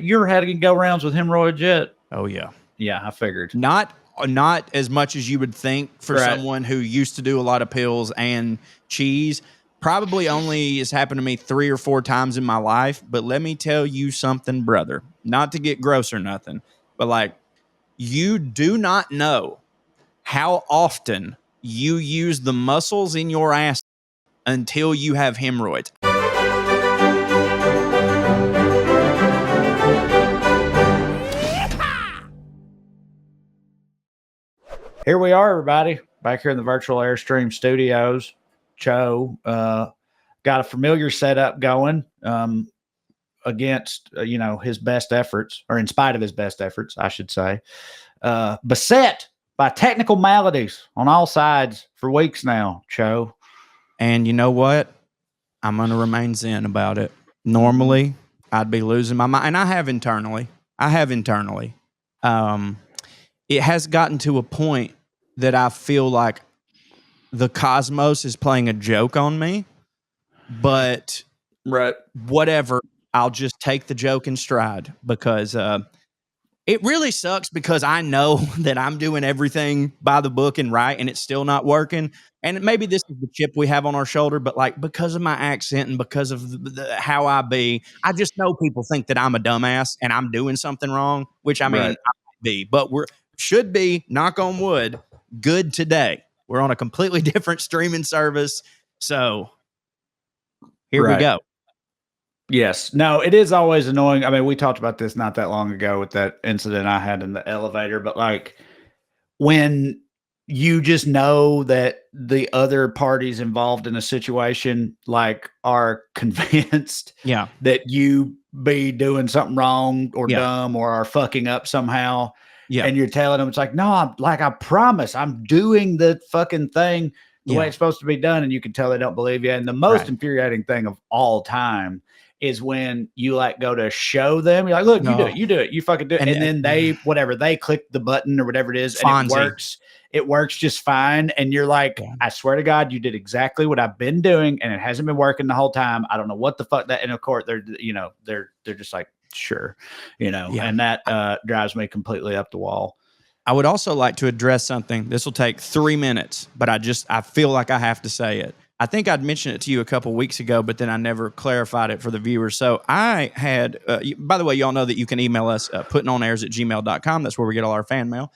you're having go-rounds with hemorrhoids yet? Oh, yeah. Yeah, I figured. Not as much as you would think for someone who used to do a lot of pills and cheese. Probably only has happened to me 3 or 4 times in my life. But let me tell you something, brother. Not to get gross or nothing, but like, you do not know how often you use the muscles in your ass until you have hemorrhoids. Here we are, everybody, back here in the virtual Airstream studios. Cho got a familiar setup going against, his best efforts, or in spite of his best efforts, I should say. Beset by technical maladies on all sides for weeks now, Cho. And you know what? I'm going to remain zen about it. Normally, I'd be losing my mind. And I have internally. It has gotten to a point that I feel like the cosmos is playing a joke on me. But whatever, I'll just take the joke in stride because it really sucks because I know that I'm doing everything by the book and right, and it's still not working. And maybe this is the chip we have on our shoulder, but like because of my accent and because of how I be, I just know people think that I'm a dumbass and I'm doing something wrong, which I mean, I might be, but should be, knock on wood, good today. We're on a completely different streaming service. So here we go. Yes. No, it is always annoying. I mean, we talked about this not that long ago with that incident I had in the elevator, but like when you just know that the other parties involved in a situation like are convinced that you be doing something wrong or dumb or are fucking up somehow. Yeah. And you're telling them, it's like, no, I promise I'm doing the fucking thing the way it's supposed to be done. And you can tell they don't believe you. And the most infuriating thing of all time is when you like go to show them, you're like, look, you do it, you fucking do it. And then they click the button or whatever it is, and it works just fine. And you're like, I swear to God, you did exactly what I've been doing, and it hasn't been working the whole time. I don't know what the fuck that. And of course, they're just like, sure, and that drives me completely up the wall. I would also like to address something. This will take 3 minutes, but I feel like I have to say it. I think I'd mentioned it to you a couple weeks ago, but then I never clarified it for the viewers. So I had, by the way, y'all know that you can email us, puttingonairs@gmail.com. That's where we get all our fan mail.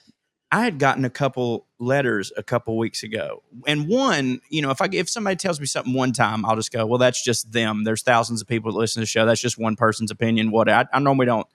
I had gotten a couple letters a couple weeks ago. And one, if somebody tells me something one time, I'll just go, well, that's just them. There's thousands of people that listen to the show. That's just one person's opinion. I normally don't,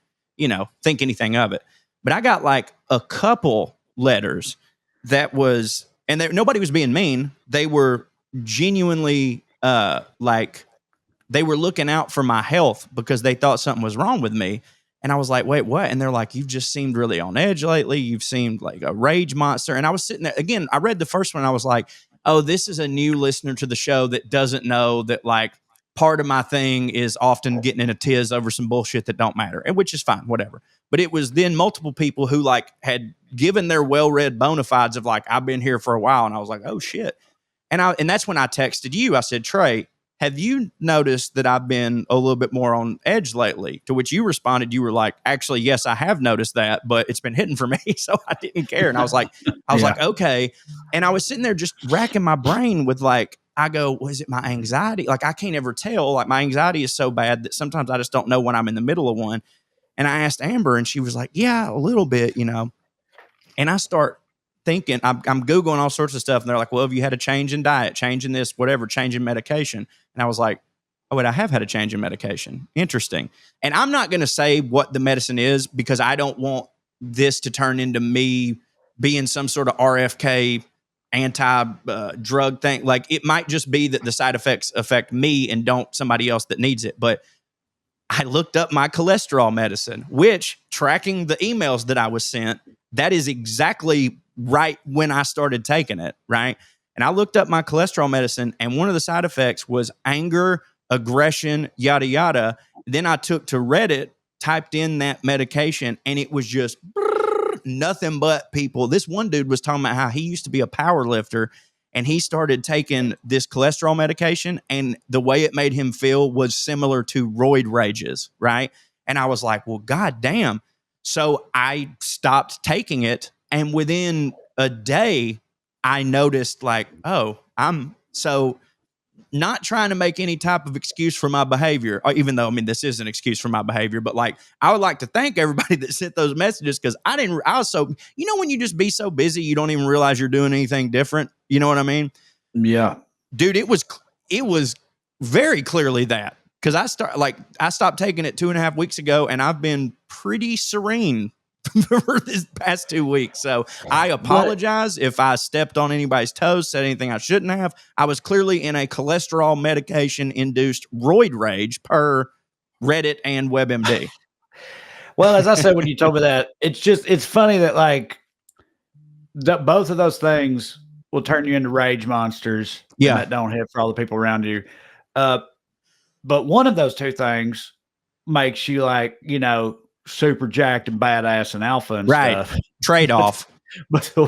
think anything of it. But I got like a couple letters that was, and nobody was being mean. They were genuinely they were looking out for my health because they thought something was wrong with me. And I was like, wait, what? And they're like, you've just seemed really on edge lately. You've seemed like a rage monster. And I was sitting there again. I read the first one. And I was like, oh, this is a new listener to the show that doesn't know that like part of my thing is often getting in a tiz over some bullshit that don't matter, and which is fine, whatever. But it was then multiple people who like had given their well-read bona fides of like, I've been here for a while. And I was like, oh shit. And that's when I texted you. I said, Trae, have you noticed that I've been a little bit more on edge lately? To which you responded, you were like, actually, yes, I have noticed that, but it's been hitting for me, so I didn't care. And I was like, okay. And I was sitting there just racking my brain with like, I go, was it my anxiety? Like, I can't ever tell. Like, my anxiety is so bad that sometimes I just don't know when I'm in the middle of one. And I asked Amber, and she was like, yeah, a little bit, And I start thinking, I'm Googling all sorts of stuff. And they're like, well, have you had a change in diet, change in this, whatever, change in medication? And I was like, oh, wait, I have had a change in medication. Interesting. And I'm not going to say what the medicine is because I don't want this to turn into me being some sort of RFK anti-drug thing. Like, it might just be that the side effects affect me and don't somebody else that needs it. But I looked up my cholesterol medicine, which, tracking the emails that I was sent, that is exactly right when I started taking it, right? And I looked up my cholesterol medicine, and one of the side effects was anger, aggression, yada, yada. Then I took to Reddit, typed in that medication, and it was just nothing but people. This one dude was talking about how he used to be a power lifter, and he started taking this cholesterol medication, and the way it made him feel was similar to roid rages, right? And I was like, well, God damn. So I stopped taking it. And within a day, I noticed like, oh, I'm so not trying to make any type of excuse for my behavior, or even though, I mean, this is an excuse for my behavior, but like, I would like to thank everybody that sent those messages because I was so, when you just be so busy, you don't even realize you're doing anything different. You know what I mean? Yeah. Dude, it was very clearly that because I stopped taking it 2.5 weeks ago and I've been pretty serene for this past 2 weeks. So I apologize if I stepped on anybody's toes, said anything I shouldn't have. I was clearly in a cholesterol medication induced roid rage per Reddit and WebMD. Well, as I said when you told me that, it's funny that like both of those things will turn you into rage monsters. Yeah. And that don't hit for all the people around you. But one of those two things makes you like, super jacked and badass and alpha and stuff. Trade off. But the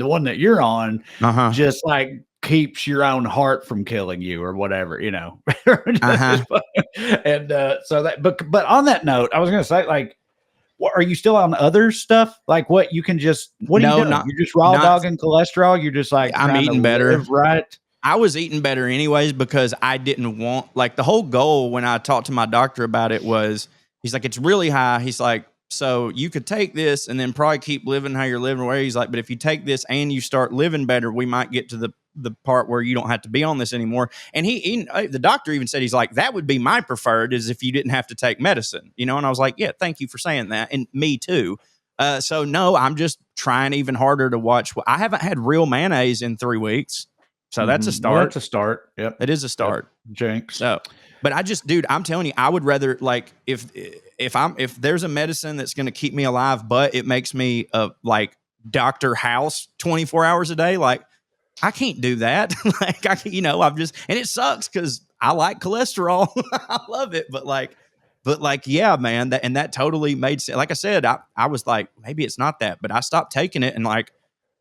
one that you're on just like keeps your own heart from killing you or whatever, And so that, but on that note, I was going to say, like, what are you still on other stuff? Like what you can just, what are you doing? You're just raw dogging cholesterol. You're just like, I'm eating better. Right. I was eating better anyways because I didn't want, like, the whole goal when I talked to my doctor about it was, he's like, it's really high. He's like, so you could take this and then probably keep living how you're living. Where he's like, but if you take this and you start living better, we might get to the part where you don't have to be on this anymore. And the doctor even said, he's like, that would be my preferred is if you didn't have to take medicine, And I was like, yeah, thank you for saying that. And me too. So no, I'm just trying even harder to watch. I haven't had real mayonnaise in 3 weeks. So that's a start. Well, that's a start. Yep. It is a start. Yep. Jinx. So, but dude, I'm telling you, I would rather like if there's a medicine that's going to keep me alive, but it makes me like Dr. House 24 hours a day. Like I can't do that. Like I'm just, and it sucks because I like cholesterol. I love it. But yeah, man, that totally made sense. Like I said, I was like, maybe it's not that, but I stopped taking it and like,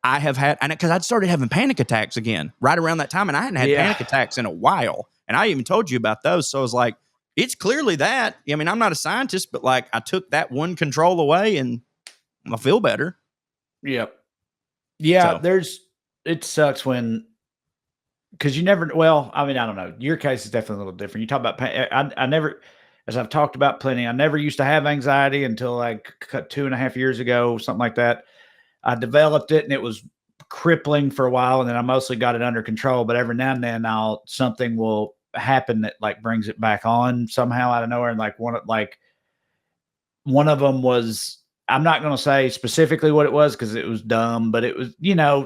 I have had, and because I'd started having panic attacks again right around that time, and I hadn't had panic attacks in a while, and I even told you about those. So I was like, it's clearly that. I mean, I'm not a scientist, but like I took that one control away, and I feel better. Yep. Yeah, it sucks when, because you never. Well, I mean, I don't know. Your case is definitely a little different. You talk about pain. I never, as I've talked about plenty, I never used to have anxiety until like 2.5 years ago, something like that. I developed it and it was crippling for a while, and then I mostly got it under control. But every now and then something will happen that like brings it back on somehow out of nowhere. And like one of them was, I'm not going to say specifically what it was because it was dumb, but it was,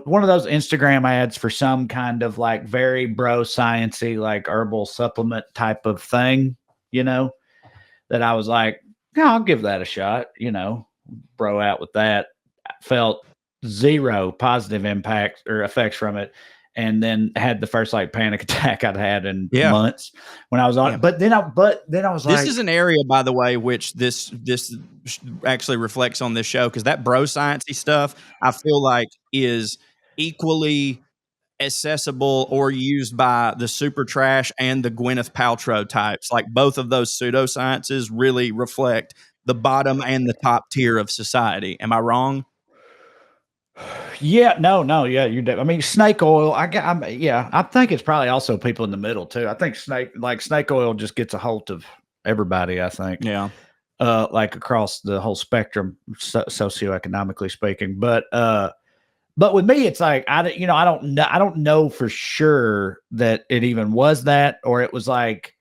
one of those Instagram ads for some kind of like very bro sciencey, like herbal supplement type of thing, that I was like, yeah, I'll give that a shot, bro out with that. Felt zero positive impact or effects from it, and then had the first like panic attack I'd had in months when I was on it. But then I was like, this is an area, by the way, which this actually reflects on this show, because that bro sciencey stuff I feel like is equally accessible or used by the super trash and the Gwyneth Paltrow types. Like both of those pseudosciences really reflect the bottom and the top tier of society. Am I wrong? Yeah, no, yeah, I mean, snake oil. I think it's probably also people in the middle too. I think snake oil just gets a hold of everybody. I think, like across the whole spectrum, socioeconomically speaking. But with me, it's like I don't know for sure that it even was that, or it was like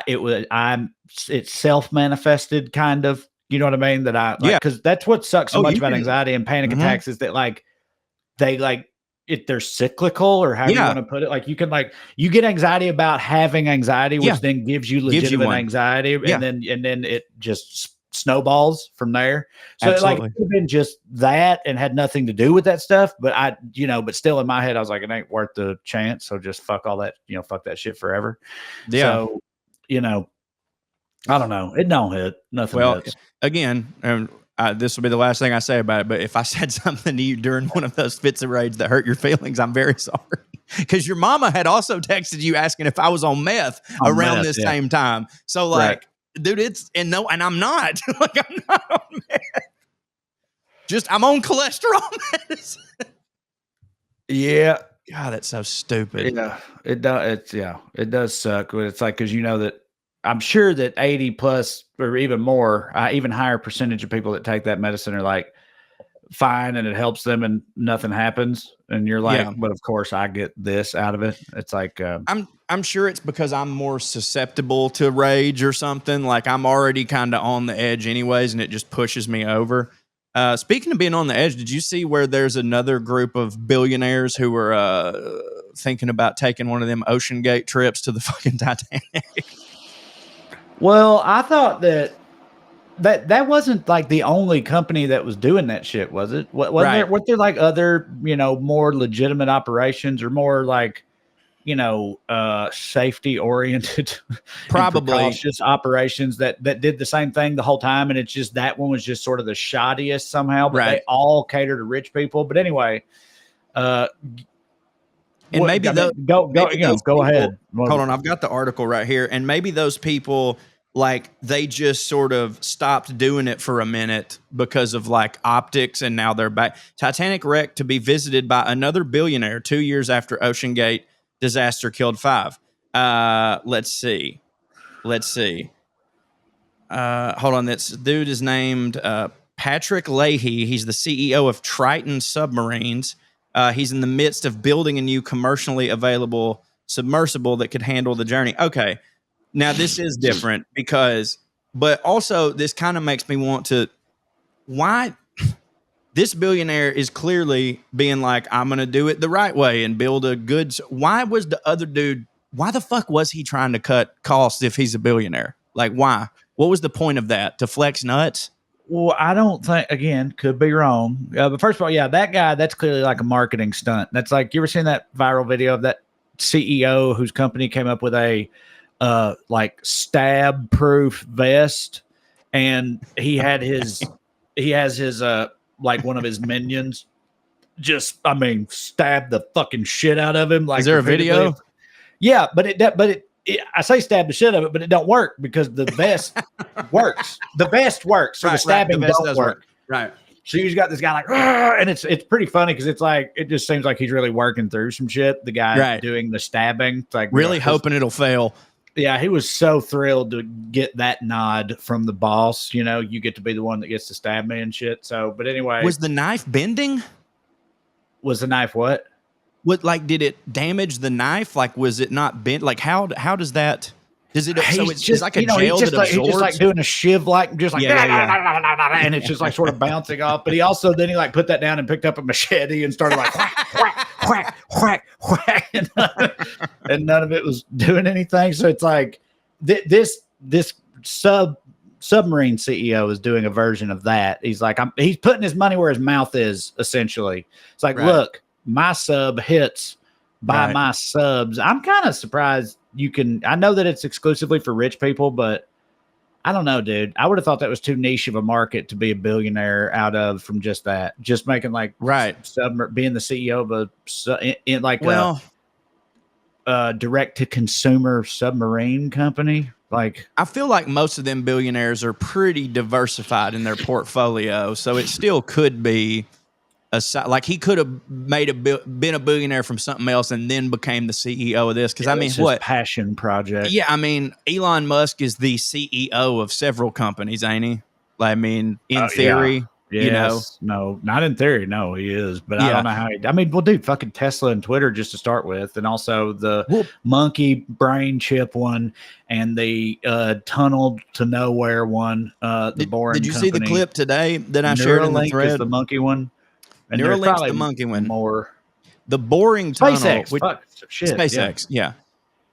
it's self-manifested kind of. You know what I mean? That because that's what sucks so much about anxiety and panic attacks is that like they're cyclical, or how you want to put it. Like you get anxiety about having anxiety, which then gives you legitimate anxiety, and then it just snowballs from there. So it could have been just that and had nothing to do with that stuff. But but still in my head, I was like, it ain't worth the chance. So just fuck all that, fuck that shit forever. Yeah. So, I don't know. It don't hit. Nothing hits. Again, this will be the last thing I say about it, but if I said something to you during one of those fits of rage that hurt your feelings, I'm very sorry. Because your mama had also texted you asking if I was on meth around this same time. So dude, and I'm not. Like, I'm not on meth. I'm on cholesterol medicine. Yeah. God, that's so stupid. Yeah, it does. It does suck. But it's like, because that I'm sure that 80 plus or even more, even higher percentage of people that take that medicine are like fine and it helps them and nothing happens. And you're like, Yeah. but of course I get this out of it. It's like, I'm sure it's because I'm more susceptible to rage or something. Like, I'm already kind of on the edge anyways, and it just pushes me over. Speaking of being on the edge, did you see where there's another group of billionaires who were thinking about taking one of them Ocean Gate trips to the fucking Titanic? well, I thought that wasn't like the only company that was doing that shit, was it? Wasn't there? Right. Weren't there like other, more legitimate operations or more like, safety oriented and Probably. precautious operations that did the same thing the whole time? And it's just that one was just sort of the shoddiest somehow, but they Right. all cater to rich people. But anyway, And maybe go those go people, ahead. hold on, I've got the article right here. And maybe those people, like, they just sort of stopped doing it for a minute because of like optics, and now they're back. Titanic wrecked to be visited by another billionaire 2 years after Ocean Gate disaster killed 5. Let's see. Hold on. This dude is named Patrick Leahy. He's the CEO of Triton Submarines. He's in the midst of building a new commercially available submersible that could handle the journey. Okay. Now, this is different but also this kind of makes me want to, why this billionaire is clearly being like, I'm going to do it the right way and build a good. Why was the other dude, why the fuck was he trying to cut costs if he's a billionaire? Like, why? What was the point of that? To flex nuts? Well, I don't think, again, could be wrong. But first of all, yeah, that guy, that's clearly like a marketing stunt. That's like, you ever seen that viral video of that CEO whose company came up with a like stab proof vest, and he has his like one of his minions just, stab the fucking shit out of him. Like, is there a video? Yeah, but I say stab the shit of it, but it don't work because the vest works. The vest works, so the stabbing don't work. Right. So you just got this guy like, and it's pretty funny because it's like, it just seems like he's really working through some shit. The guy doing the stabbing, it's like really hoping it'll fail. Yeah, he was so thrilled to get that nod from the boss. You get to be the one that gets to stab me and shit. So, but anyway, was the knife bending? Was the knife what? What, like, did it damage the knife? Like, was it not bent? Like, how does that? Does it? So it's just like a gel that absorbs. He's just like doing a shiv, like just like, and it's just like sort of bouncing off. But he also then he like put that down and picked up a machete and started like whack, whack, whack, and none of it was doing anything. So it's like this submarine CEO is doing a version of that. He's like, he's putting his money where his mouth is. Essentially, it's like, look, my sub hits by my subs. I'm kind of surprised you can. I know that it's exclusively for rich people, but I don't know, dude. I would have thought that was too niche of a market to be a billionaire out of, from just that, just making like being the CEO of a direct to consumer submarine company. Like, I feel like most of them billionaires are pretty diversified in their portfolio, so it still could be like he could have been a billionaire from something else and then became the CEO of this. Because it's his passion project. Yeah, Elon Musk is the CEO of several companies, ain't he? Like, in theory, yes. No, not in theory. No, he is, but I don't know how. Well, dude, fucking Tesla and Twitter just to start with, and also the monkey brain chip one, and the tunnel to nowhere one. The boring. Did you see the clip today that I shared in the thread? Is the monkey one. And Neuralink's the monkey one. More. The boring tunnel. SpaceX. Yeah.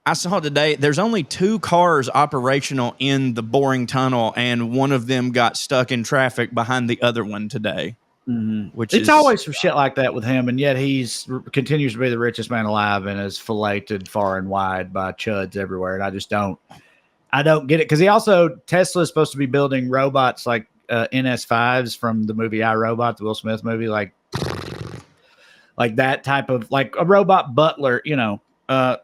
I saw today there's only 2 cars operational in the boring tunnel, and one of them got stuck in traffic behind the other one today. Mm-hmm. It's always some shit like that with him, and yet he's continues to be the richest man alive and is filleted far and wide by chuds everywhere. And I just don't get it, because Tesla is supposed to be building robots like NS5s from the movie I, Robot, the Will Smith movie, like that type of, like a robot butler, robot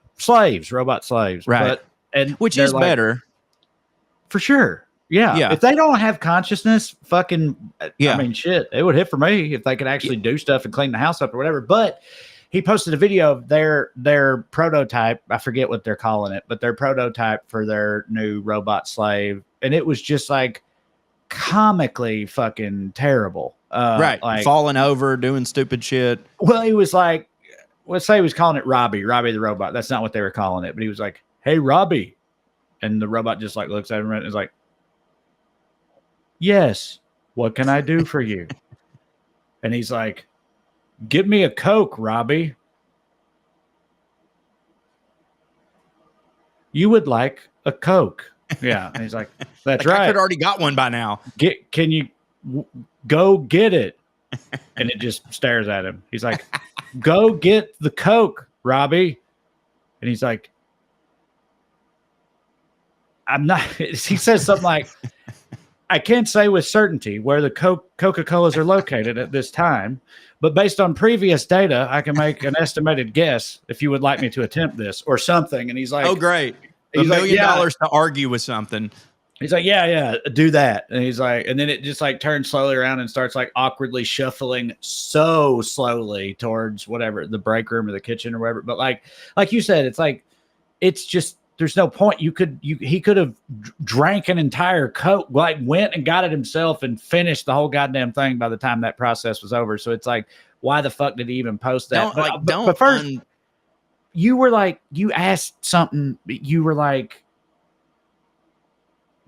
slaves, right? Which is better. For sure. Yeah. Yeah. If they don't have consciousness, fucking, Yeah. I mean, shit, it would hit for me if they could actually do stuff and clean the house up or whatever. But he posted a video of their prototype. I forget what they're calling it, but their prototype for their new robot slave. And it was just like comically fucking terrible. Right. Like falling over, doing stupid shit. well, he was like, let's say he was calling it Robbie the robot. That's not what they were calling it, but he was like, "Hey, Robbie," and the robot just like looks at him and is like, "Yes, what can I do for you?" And he's like, "Give me a Coke, Robbie." You would like a Coke, yeah? And he's like, "That's Like, right." I could already got one by now. Can you go get it? And it just stares at him. He's like, "Go get the Coke, Robbie." And he's like, "I'm not." He says something like, "I can't say with certainty where the Coca-Colas are located at this time, but based on previous data, I can make an estimated guess if you would like me to attempt this," or something. And he's like, Oh, great. $1 he's like, million "Yeah." to argue with something. He's like, yeah, do that. And he's like, and then it just like turns slowly around and starts like awkwardly shuffling so slowly towards whatever, the break room or the kitchen or whatever. But like you said, it's like, it's just, there's no point. He could have drank an entire Coke, like went and got it himself and finished the whole goddamn thing by the time that process was over. So it's like, why the fuck did he even post that? But first, you were like, you asked something, you were like,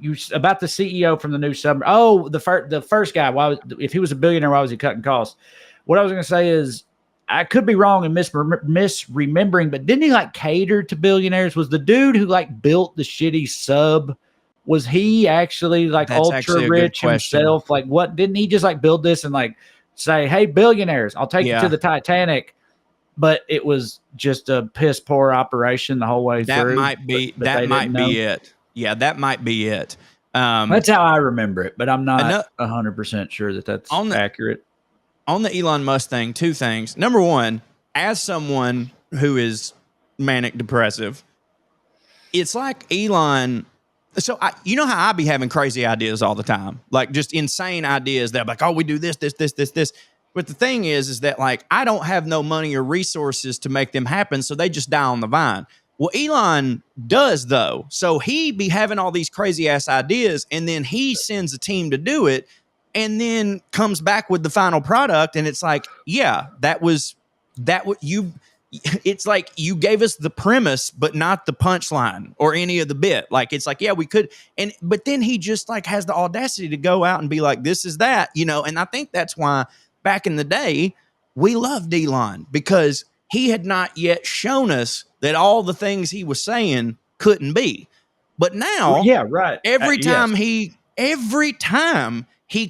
you about the CEO from the new sub. Oh, the first guy. If he was a billionaire, why was he cutting costs? What I was going to say is, I could be wrong and misremembering, but didn't he like cater to billionaires? Was the dude who like built the shitty sub? Was he actually like ultra rich himself? Like, what didn't he just like build this and like say, "Hey, billionaires, I'll take you to the Titanic"? But it was just a piss poor operation the whole way through. That might be it. Yeah, that might be it. That's how I remember it, but I'm not 100% sure that that's accurate. On the Elon Musk thing, two things. Number one, as someone who is manic depressive, it's like Elon. So you know how I be having crazy ideas all the time, like just insane ideas that I'm like, oh, we do this. But the thing is that like I don't have no money or resources to make them happen, so they just die on the vine. Well, Elon does, though. So he be having all these crazy-ass ideas, and then he sends a team to do it, and then comes back with the final product, and it's like, yeah, it's like you gave us the premise, but not the punchline or any of the bit. Like, it's like, yeah, we could. But then he just, like, has the audacity to go out and be like, this is that, and I think that's why back in the day, we loved Elon, because he had not yet shown us that all the things he was saying couldn't be. But now, yeah, right. Every time he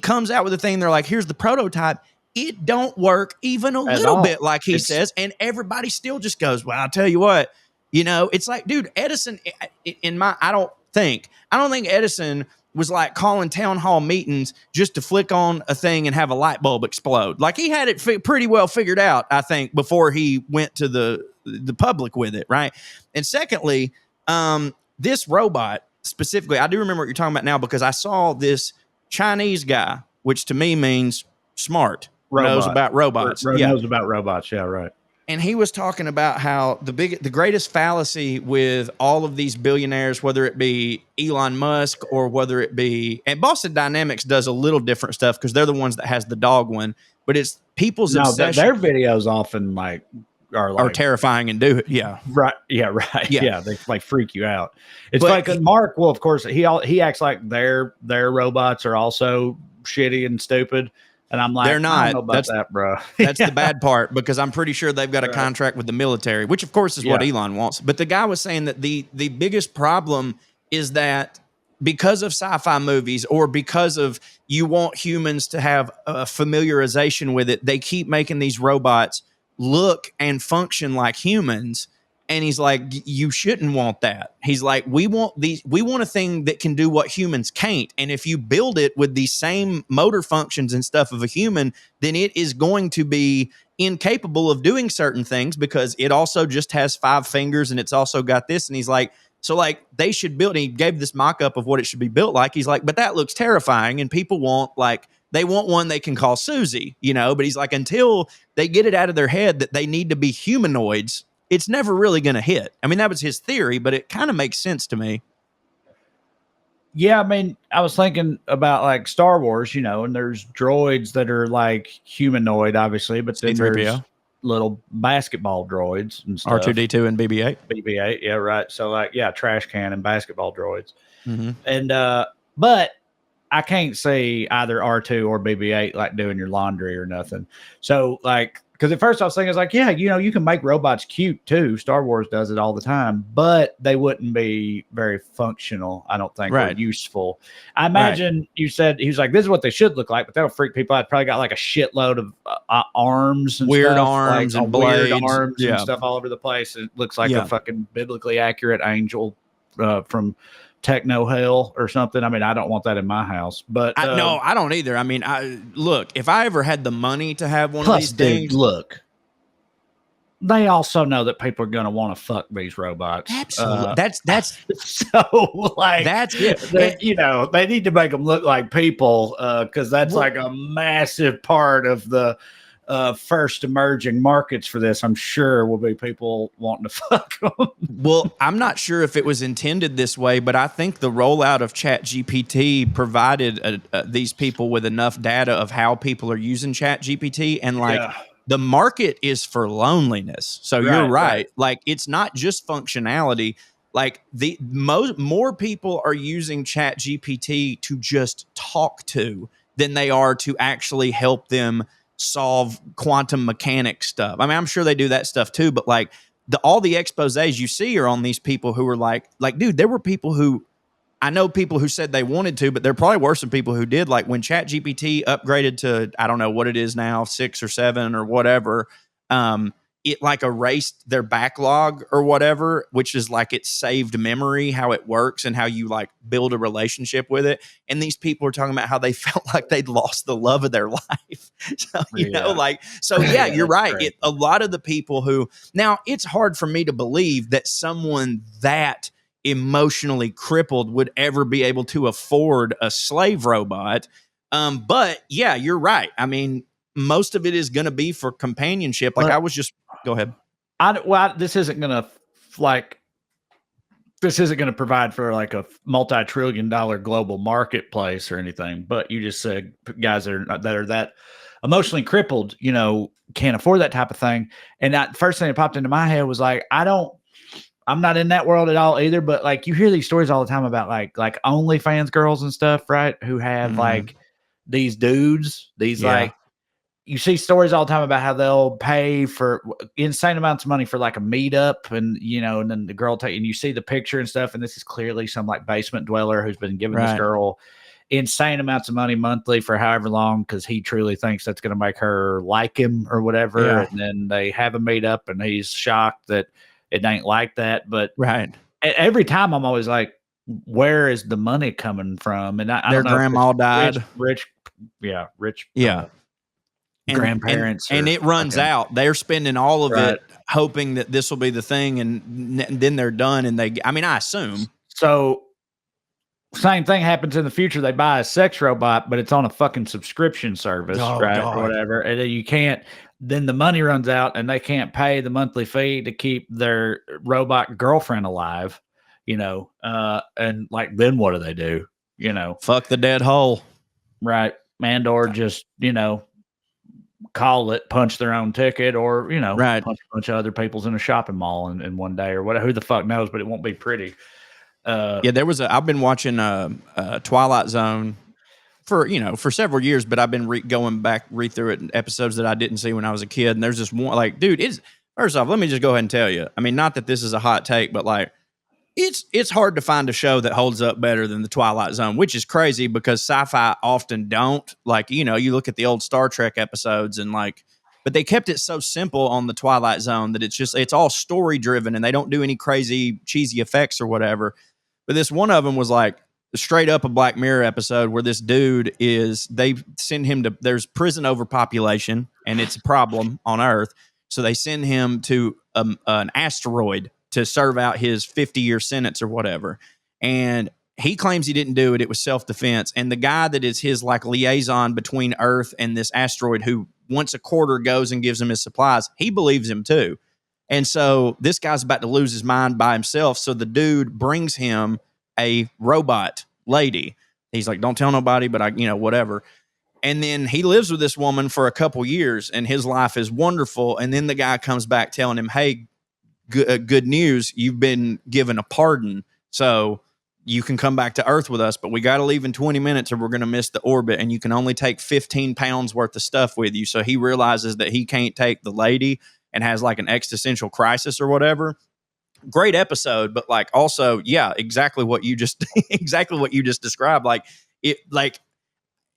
comes out with a thing, they're like, here's the prototype. It don't work even a little bit like he says. And everybody still just goes, well, I'll tell you what, it's like, dude, Edison, I don't think Edison was like calling town hall meetings just to flick on a thing and have a light bulb explode. Like, he had it pretty well figured out, I think, before he went to the public with it, right? And secondly, this robot specifically, I do remember what you're talking about now, because I saw this Chinese guy, which to me means smart, knows about robots. Knows about robots, yeah, right. And he was talking about how the greatest fallacy with all of these billionaires, whether it be Elon Musk or whether it be, and Boston Dynamics does a little different stuff because they're the ones that has the dog one, but it's people's obsession. Their videos often are terrifying and do it. Yeah. Right. Yeah. Right. Yeah. They like freak you out. It's like Mark. Well, of course he acts like their robots are also shitty and stupid. And I'm like, they're not. I don't know about that, bro. That's the bad part, because I'm pretty sure they've got a contract with the military, which of course is what Elon wants. But the guy was saying that the biggest problem is that because of sci-fi movies, or because of you want humans to have a familiarization with it, they keep making these robots look and function like humans. And he's like, you shouldn't want that. He's like, we want a thing that can do what humans can't. And if you build it with the same motor functions and stuff of a human, then it is going to be incapable of doing certain things, because it also just has 5 fingers and it's also got this. And he's like, So like they should build. And he gave this mock-up of what it should be built like. He's like, but that looks terrifying, and people want like they want one they can call Susie, you know. But he's like, until they get it out of their head that they need to be humanoids, it's never really going to hit. I mean, that was his theory, but it kind of makes sense to me. Yeah, I mean, I was thinking about like Star Wars, you know, and there's droids that are like humanoid, obviously, but then there's C-3PO, little basketball droids and stuff. R2D2, and BB-8. BB-8, yeah, right. So like, yeah, trash can and basketball droids, Mm-hmm. and but I can't see either R2 or BB-8 like doing your laundry or nothing. So like, because at first I was thinking, I was like, yeah, you know, you can make robots cute too. Star Wars does it all the time, but they wouldn't be very functional, I don't think, or useful. I imagine you said he was like, this is what they should look like, but that'll freak people out. Probably got like a shitload of arms and weird stuff, arms like and blades, weird arms and stuff all over the place. It looks like a fucking biblically accurate angel from techno hell or something. I mean, I don't want that in my house, but no, I don't either. I mean, look, if I ever had the money to have one of these things, look, they also know that people are going to want to fuck these robots. Absolutely. That's so like, that's it. They, you know, they need to make them look like people because that's like a massive part of the first emerging markets for this. I'm sure will be people wanting to fuck them. Well, I'm not sure if it was intended this way, but I think the rollout of ChatGPT provided these people with enough data of how people are using ChatGPT, and like the market is for loneliness. So you're right. Like it's not just functionality. Like the more people are using ChatGPT to just talk to than they are to actually help them solve quantum mechanics stuff. I mean, I'm sure they do that stuff too, but like all the exposés you see are on these people who are like, dude, there were people who, I know people who said they wanted to, but there probably were some people who did. Like when ChatGPT upgraded to, I don't know what it is now, 6 or 7 or whatever, it like erased their backlog or whatever, which is like it saved memory, how it works and how you like build a relationship with it. And these people are talking about how they felt like they'd lost the love of their life. So, you know, like, so yeah, you're right. A lot of the people who, now it's hard for me to believe that someone that emotionally crippled would ever be able to afford a slave robot. But yeah, you're right. I mean, most of it is going to be for companionship. Like I was just, go ahead. This isn't going to provide for like a multi-trillion-dollar global marketplace or anything. But you just said guys that are that emotionally crippled, you know, can't afford that type of thing. And that first thing that popped into my head was like, I'm not in that world at all either. But like you hear these stories all the time about like OnlyFans girls and stuff, right? Who have like these dudes, like. You see stories all the time about how they'll pay for insane amounts of money for like a meetup, and you know, and then the girl and you see the picture and stuff, and this is clearly some like basement dweller who's been giving this girl insane amounts of money monthly for however long because he truly thinks that's going to make her like him or whatever. And then they have a meetup, and he's shocked that it ain't like that. But every time I'm always like, where is the money coming from? And I their don't know, grandma died, rich. Grandparents and it runs out. They're spending all of it hoping that this will be the thing, and then they're done. And I assume so. Same thing happens in the future. They buy a sex robot, but it's on a fucking subscription service, or whatever, and then you can't. Then the money runs out, and they can't pay the monthly fee to keep their robot girlfriend alive. You know, and like then what do? You know, fuck the dead hole, right? Or just call it, punch their own ticket, or punch a bunch of other people's in a shopping mall in one day or whatever. Who the fuck knows? But it won't be pretty. There was I've been watching Twilight Zone for several years, but I've been going back through it in episodes that I didn't see when I was a kid. And there's this one, like, dude, first off, let me just go ahead and tell you. I mean, not that this is a hot take, but like, it's hard to find a show that holds up better than the Twilight Zone, which is crazy because sci-fi often don't. Like, you look at the old Star Trek episodes and like, but they kept it so simple on the Twilight Zone that it's all story driven and they don't do any crazy cheesy effects or whatever. But this one of them was like straight up a Black Mirror episode where this dude they send him to, there's prison overpopulation and it's a problem on Earth. So they send him to an asteroid to serve out his 50-year sentence or whatever. And he claims he didn't do it. It was self-defense. And the guy that is his like liaison between Earth and this asteroid, who once a quarter goes and gives him his supplies, he believes him too. And so this guy's about to lose his mind by himself. So the dude brings him a robot lady. He's like, don't tell nobody, but whatever. And then he lives with this woman for a couple years and his life is wonderful. And then the guy comes back telling him, hey, good news. You've been given a pardon. So you can come back to Earth with us, but we got to leave in 20 minutes or we're going to miss the orbit. And you can only take 15 pounds worth of stuff with you. So he realizes that he can't take the lady and has like an existential crisis or whatever. Great episode, but like also, yeah, exactly what you just described. Like it, like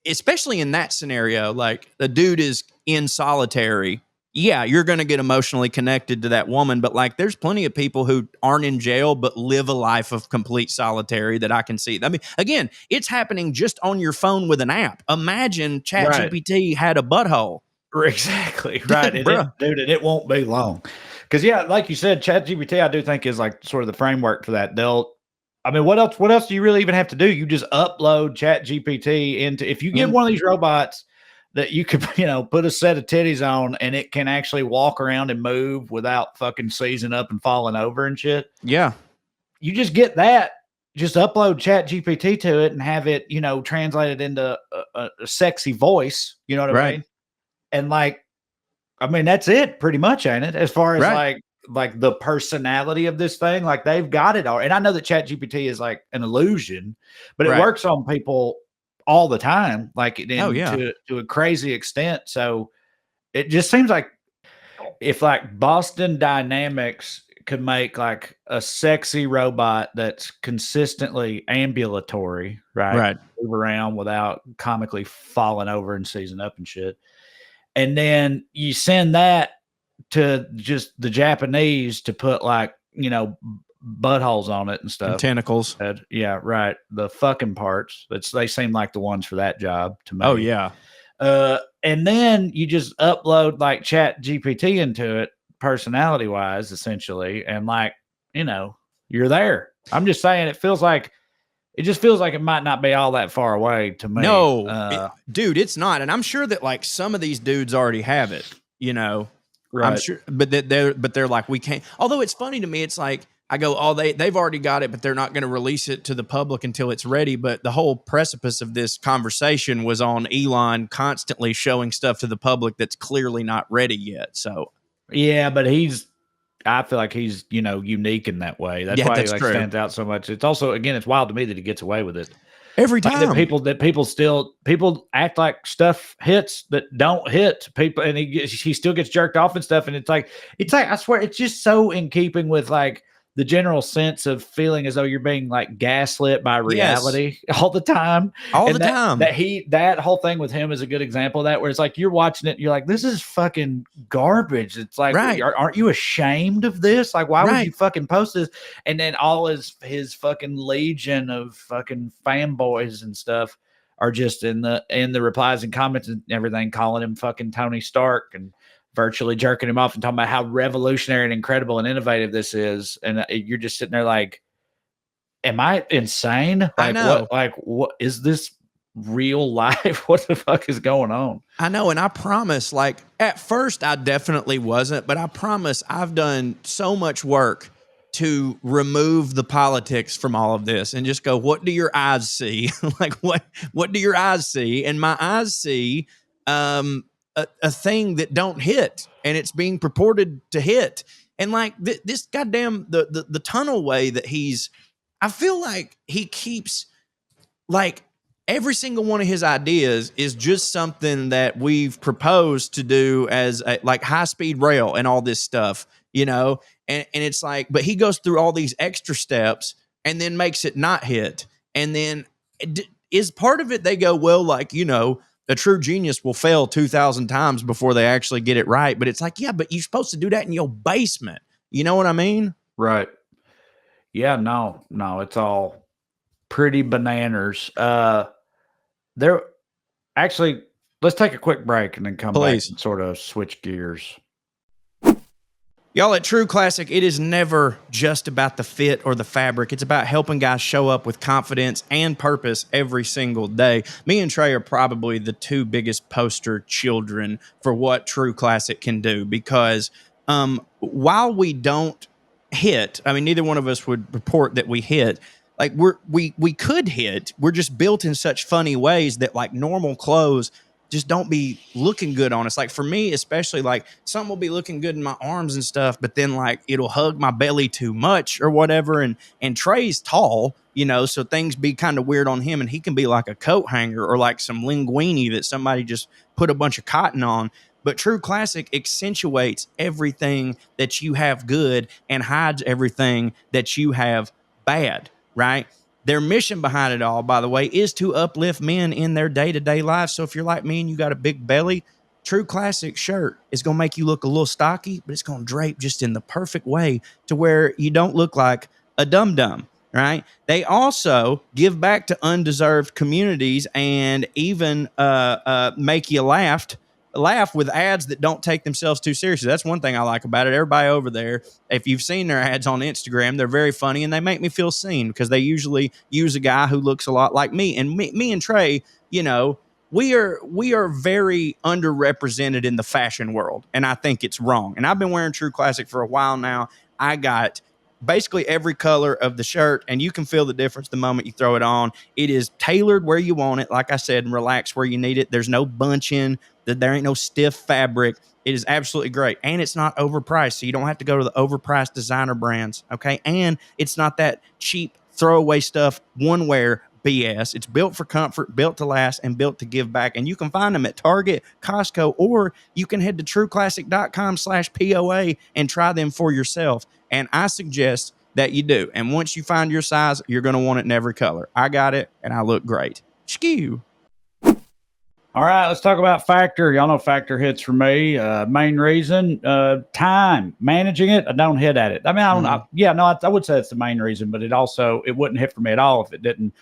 especially in that scenario, like the dude is in solitary. Yeah, you're going to get emotionally connected to that woman, but like there's plenty of people who aren't in jail but live a life of complete solitary that I can see. I mean, again, it's happening just on your phone with an app. Imagine ChatGPT had a butthole. Exactly. Right. And it won't be long. Because, yeah, like you said, ChatGPT, I do think is like sort of the framework for that. What else do you really even have to do? You just upload ChatGPT into, if you get one of these robots that you could, put a set of titties on and it can actually walk around and move without fucking seizing up and falling over and shit. Yeah. You just get that. Just upload ChatGPT to it and have it, translated into a sexy voice. You know what I mean? And that's it pretty much, ain't it? As far as like the personality of this thing, like they've got it all. And I know that ChatGPT is like an illusion, but it works on people all the time, like to a crazy extent. So it just seems like if like Boston Dynamics could make like a sexy robot that's consistently ambulatory, right? Move around without comically falling over and seizing up and shit. And then you send that to just the Japanese to put like, buttholes on it and stuff. And tentacles. Yeah, right. The fucking parts. They seem like the ones for that job to me. Oh, yeah. And then you just upload like Chat GPT into it, personality wise, essentially. And like, you're there. I'm just saying it just feels like it might not be all that far away to me. No, dude, it's not. And I'm sure that like some of these dudes already have it, Right. I'm sure, but they're like, we can't. Although it's funny to me, it's like I go, oh, they've already got it, but they're not going to release it to the public until it's ready. But the whole precipice of this conversation was on Elon constantly showing stuff to the public that's clearly not ready yet. So yeah, but I feel like he's, unique in that way. That's why he stands out so much. It's also, again, it's wild to me that he gets away with it every time. Like people act like stuff hits that don't hit people, and he still gets jerked off and stuff. And it's like I swear, it's just so in keeping with like the general sense of feeling as though you're being like gaslit by reality all the time. That whole thing with him is a good example of that, where it's like you're watching it and you're like, this is fucking garbage. It's like, aren't you ashamed of this? Like, why would you fucking post this? And then all his fucking legion of fucking fanboys and stuff are just in the replies and comments and everything, calling him fucking Tony Stark and virtually jerking him off and talking about how revolutionary and incredible and innovative this is. And you're just sitting there like, am I insane? Like, I know. What is this real life? What the fuck is going on? I know. And I promise, like at first I definitely wasn't, but I promise I've done so much work to remove the politics from all of this and just go, what do your eyes see? Like what do your eyes see? And my eyes see, a thing that don't hit, and it's being purported to hit. And like this goddamn the tunnel way that I feel like he keeps like every single one of his ideas is just something that we've proposed to do as like high speed rail and all this stuff, and it's like, but he goes through all these extra steps and then makes it not hit. And then is part of it, they go, well, like, a true genius will fail 2,000 times before they actually get it right. But it's like, yeah, but you're supposed to do that in your basement. You know what I mean? Right. Yeah, no, it's all pretty bananas. Let's take a quick break and then come back and sort of switch gears. Y'all, at True Classic, it is never just about the fit or the fabric. It's about helping guys show up with confidence and purpose every single day. Me and Trae are probably the two biggest poster children for what True Classic can do, because while we don't hit, I mean, neither one of us would report that we hit. Like we could hit. We're just built in such funny ways that like normal clothes just don't be looking good on us. Like for me, especially, like something will be looking good in my arms and stuff, but then like it'll hug my belly too much or whatever. And Trey's tall, you know, so things be kind of weird on him, and he can be like a coat hanger or like some linguine that somebody just put a bunch of cotton on. But True Classic accentuates everything that you have good and hides everything that you have bad, right? Their mission behind it all, by the way, is to uplift men in their day-to-day lives. So if you're like me and you got a big belly, True Classic shirt is going to make you look a little stocky, but it's going to drape just in the perfect way to where you don't look like a dum-dum, right? They also give back to undeserved communities and even make you laugh with ads that don't take themselves too seriously. That's one thing I like about it. Everybody over there, if you've seen their ads on Instagram, they're very funny and they make me feel seen because they usually use a guy who looks a lot like me. And me and Trae, you know, we are very underrepresented in the fashion world, and I think it's wrong. And I've been wearing True Classic for a while now. I got basically every color of the shirt, and you can feel the difference the moment you throw it on. It is tailored where you want it, like I said, and relaxed where you need it. There's no bunching. There ain't no stiff fabric. It is absolutely great. And it's not overpriced, so you don't have to go to the overpriced designer brands, okay? And it's not that cheap throwaway stuff, one wear BS. It's built for comfort, built to last, and built to give back. And you can find them at Target, Costco, or you can head to trueclassic.com/POA and try them for yourself. And I suggest that you do. And once you find your size, you're going to want it in every color. I got it, and I look great. Skew. All right, let's talk about Factor. Y'all know Factor hits for me. Main reason, time. Managing it, I don't hit at it. I mean, I don't know. Yeah, no, I would say it's the main reason, but it wouldn't hit for me at all if it didn't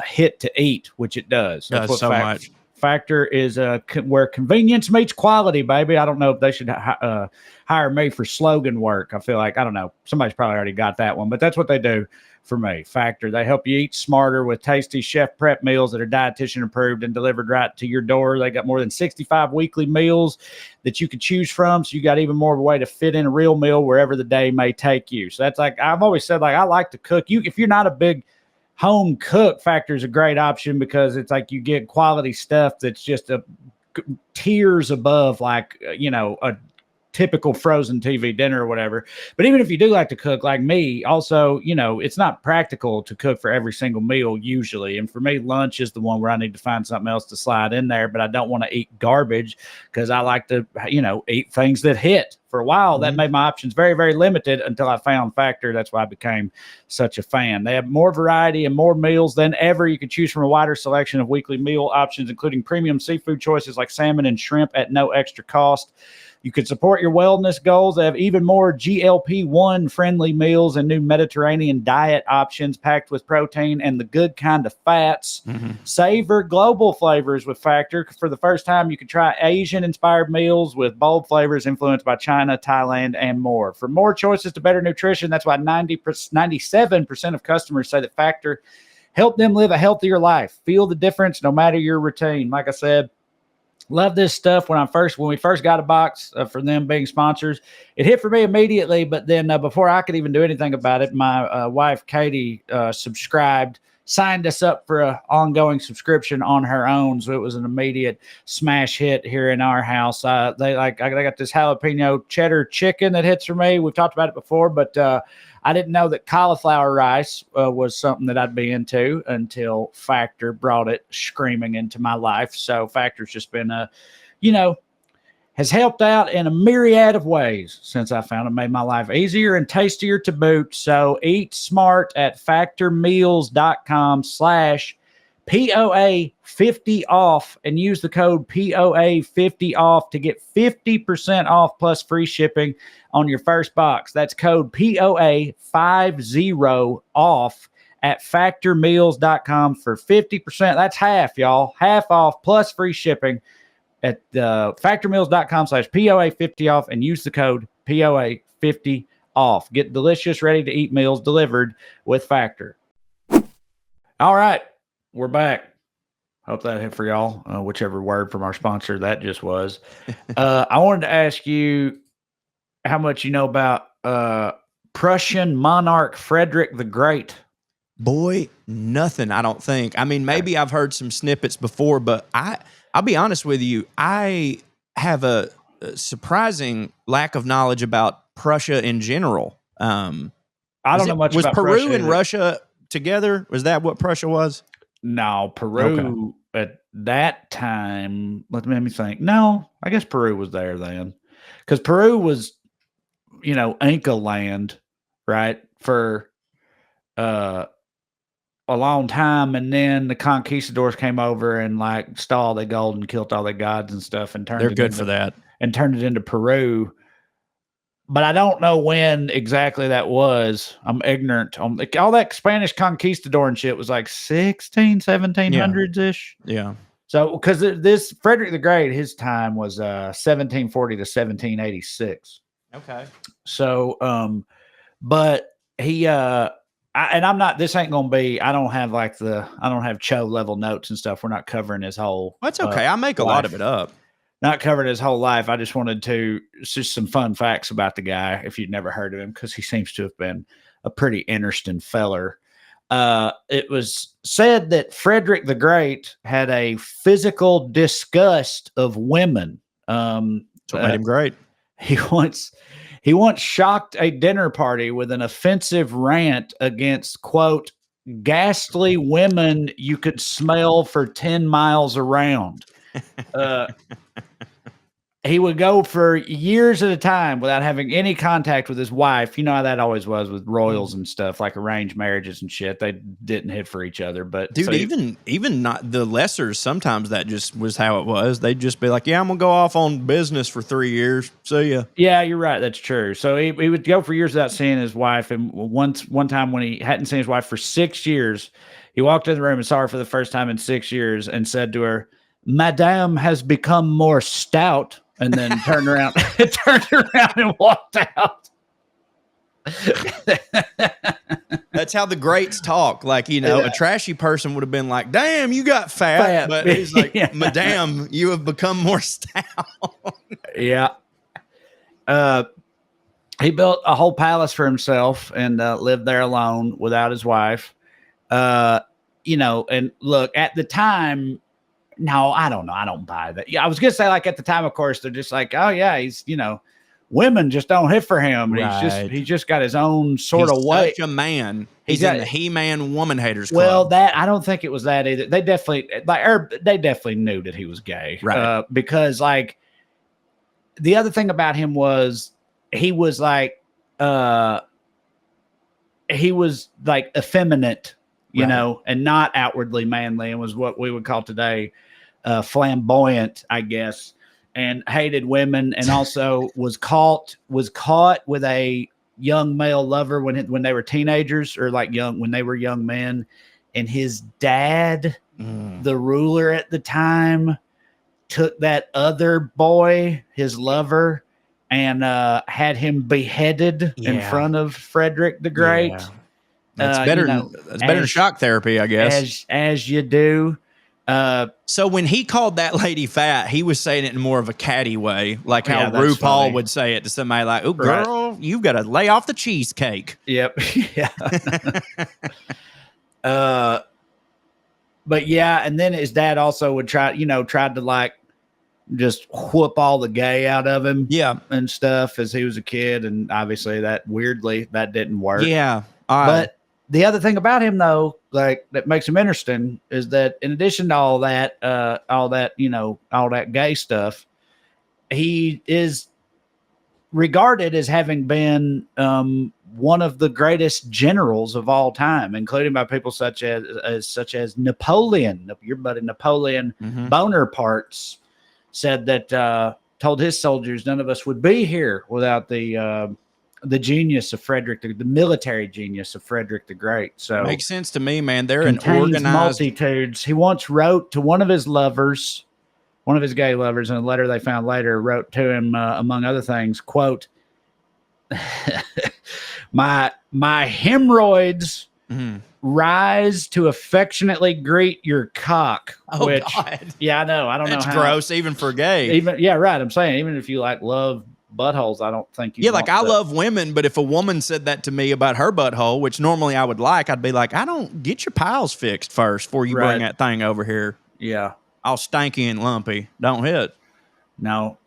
hit to eat, which it does. That's what so much. Factor is where convenience meets quality, baby. I don't know if they should hire me for slogan work. I feel like, I don't know, somebody's probably already got that one, but that's what they do for me. Factor, they help you eat smarter with tasty chef prep meals that are dietitian approved and delivered right to your door. They got more than 65 weekly meals that you can choose from, so you got even more of a way to fit in a real meal wherever the day may take you. So that's, like I've always said, like I like to cook. If you're not a big home cook, Factor is a great option because it's like you get quality stuff that's just tiers above, like a typical frozen TV dinner or whatever. But even if you do like to cook like me, also, it's not practical to cook for every single meal usually. And for me, lunch is the one where I need to find something else to slide in there, but I don't want to eat garbage because I like to, eat things that hit. For a while, that made my options very, very limited until I found Factor. That's why I became such a fan. They have more variety and more meals than ever. You can choose from a wider selection of weekly meal options, including premium seafood choices like salmon and shrimp at no extra cost. You can support your wellness goals. They have even more GLP-1 friendly meals and new Mediterranean diet options packed with protein and the good kind of fats. Savor global flavors with Factor. For the first time, you can try Asian-inspired meals with bold flavors influenced by China, Thailand, and more. For more choices to better nutrition, that's why 97% of customers say that Factor helped them live a healthier life. Feel the difference no matter your routine. Like I said, love this stuff. When we first got a box for them being sponsors, it hit for me immediately. But then before I could even do anything about it, my wife Katie signed us up for an ongoing subscription on her own. So it was an immediate smash hit here in our house. I got this jalapeno cheddar chicken that hits for me. We've talked about it before, but I didn't know that cauliflower rice was something that I'd be into until Factor brought it screaming into my life. So Factor's just been has helped out in a myriad of ways since I found it. Made my life easier and tastier to boot. So eat smart at factormeals.com/POA50 off and use the code POA50 off to get 50% off plus free shipping on your first box. That's code POA50 off at factormeals.com for 50%. That's half, y'all. Half off plus free shipping at factormeals.com/POA50 off and use the code POA 50 off. Get delicious, ready to eat meals delivered with Factor. All right, we're back. Hope that hit for y'all, whichever word from our sponsor that just was. I wanted to ask you how much you know about Prussian monarch Frederick the Great. Boy, nothing, I don't think. I mean, maybe I've heard some snippets before, but I'll be honest with you. I have a surprising lack of knowledge about Prussia in general. I don't know much was about Peru Prussia and either. Russia together? Was that what Prussia was? No, Peru at that time. Let me think. No, I guess Peru was there then, because Peru was, Inca land, right, for a long time, and then the conquistadors came over and like stole all their gold and killed all their gods and stuff, and They're good for that. And turned it into Peru. But I don't know when exactly that was. I'm ignorant. All that Spanish conquistador and shit was like 1700s ish. Yeah. So, because this Frederick the Great, his time was 1740 to 1786. Okay. So, but he, I'm not. This ain't gonna be. I don't have Cho level notes and stuff. We're not covering his whole. That's okay. I make a lot of it up. Not covered his whole life. I just wanted to just some fun facts about the guy if you'd never heard of him, because he seems to have been a pretty interesting feller. It was said that Frederick the Great had a physical disgust of women. That's what made him great. He once shocked a dinner party with an offensive rant against, quote, ghastly women you could smell for 10 miles around. He would go for years at a time without having any contact with his wife. You know how that always was with royals and stuff, like arranged marriages and shit. They didn't hit for each other. But dude, even not the lessers, sometimes that just was how it was. They'd just be like, yeah, I'm gonna go off on business for 3 years. See ya. Yeah, you're right. That's true. So he would go for years without seeing his wife. And one time when he hadn't seen his wife for 6 years, he walked in the room and saw her for the first time in 6 years and said to her, "Madame has become more stout," and then turned around and walked out. That's how the greats talk. Like, a trashy person would have been like, damn, you got fat. But he's like, Madame, you have become more stout. Yeah. He built a whole palace for himself and lived there alone without his wife. And look, at the time, no, I don't know. I don't buy that. Yeah, I was going to say, like, at the time, of course, they're just like, oh, yeah, he's, women just don't hit for him. Right. He's just got his own sort of way. Such a man. He's in the He-Man Woman Haters Club. Well, that I don't think it was that either. They definitely knew that he was gay, right? Because like the other thing about him was he was like effeminate, and not outwardly manly, and was what we would call today flamboyant, I guess. And hated women, and also was caught with a young male lover when they were teenagers, or like when they were young men. And his dad, the ruler at the time, took that other boy, his lover, and had him beheaded in front of Frederick the Great. Yeah. That's better. That's better than shock therapy, I guess. As you do. So when he called that lady fat, he was saying it in more of a catty way, like how RuPaul would say it to somebody like, "Oh, girl, you've got to lay off the cheesecake." Yep. Yeah. But yeah, and then his dad also would tried to like just whoop all the gay out of him, and stuff as he was a kid, and obviously that didn't work. Yeah, but the other thing about him, though, like that makes him interesting, is that in addition to all that gay stuff, he is regarded as having been one of the greatest generals of all time, including by people such as Napoleon. Your buddy Napoleon Bonaparte's said that told his soldiers none of us would be here without the genius of Frederick, the military genius of Frederick the Great. So makes sense to me, man. They're an organized multitudes. He once wrote to one of his gay lovers, in a letter they found later, wrote to him, among other things, quote, my hemorrhoids Mhm. rise to affectionately greet your cock. Oh, which, God. yeah, I know. I don't That's know how. gross, even for gay. Even yeah, right. I'm saying even if you like love buttholes, I don't think you. Yeah, like want I the, love women, but if a woman said that to me about her butthole, which normally I would like, I'd be like, I don't get your piles fixed first before you bring Right. that thing over here. Yeah. All stanky and lumpy. Don't hit. No.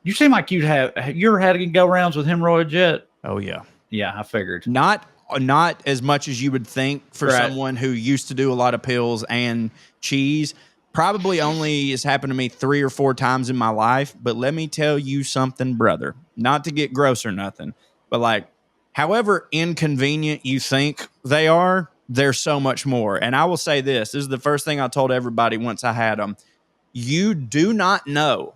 You seem like you ever had any go rounds with hemorrhoids yet? Oh yeah. Yeah, I figured. Not as much as you would think for Right. someone who used to do a lot of pills and cheese. Probably only has happened to me 3 or 4 times in my life. But let me tell you something, brother. Not to get gross or nothing, but like, however inconvenient you think they are, they're so much more. And I will say this: this is the first thing I told everybody once I had them. You do not know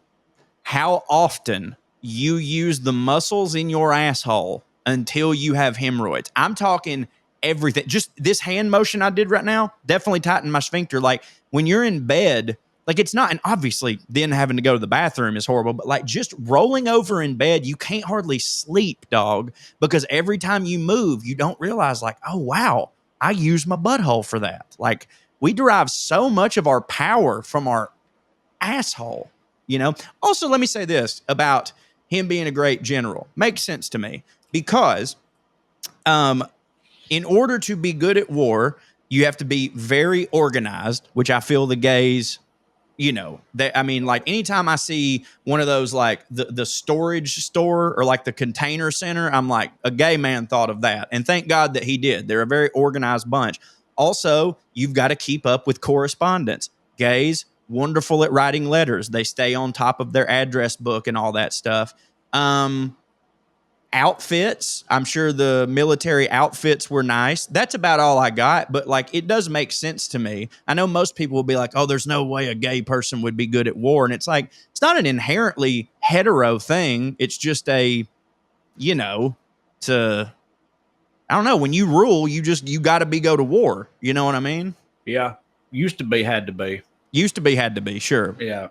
how often you use the muscles in your asshole until you have hemorrhoids. I'm talking everything. Just this hand motion I did right now definitely tightened my sphincter. Like when you're in bed, like it's not, and obviously then having to go to the bathroom is horrible, but like just rolling over in bed, you can't hardly sleep, dog, because every time you move, you don't realize, like, oh, wow, I use my butthole for that. Like we derive so much of our power from our asshole, you know? Also, let me say this about him being a great general. Makes sense to me because in order to be good at war, you have to be very organized, which I feel the gays, you know, I mean, like anytime I see one of those, like the storage store or like the container center, I'm like, a gay man thought of that. And thank God that he did. They're a very organized bunch. Also, you've got to keep up with correspondence. Gays, wonderful at writing letters. They stay on top of their address book and all that stuff. Outfits, I'm sure the military outfits were nice. That's about all I got, but like it does make sense to me. I know most people will be like, oh, there's no way a gay person would be good at war. And it's like, it's not an inherently hetero thing. It's just a, you know, to, I don't know, when you rule, you got to go to war. You know what I mean? Yeah. Used to be, had to be. Used to be, had to be, sure. Yeah.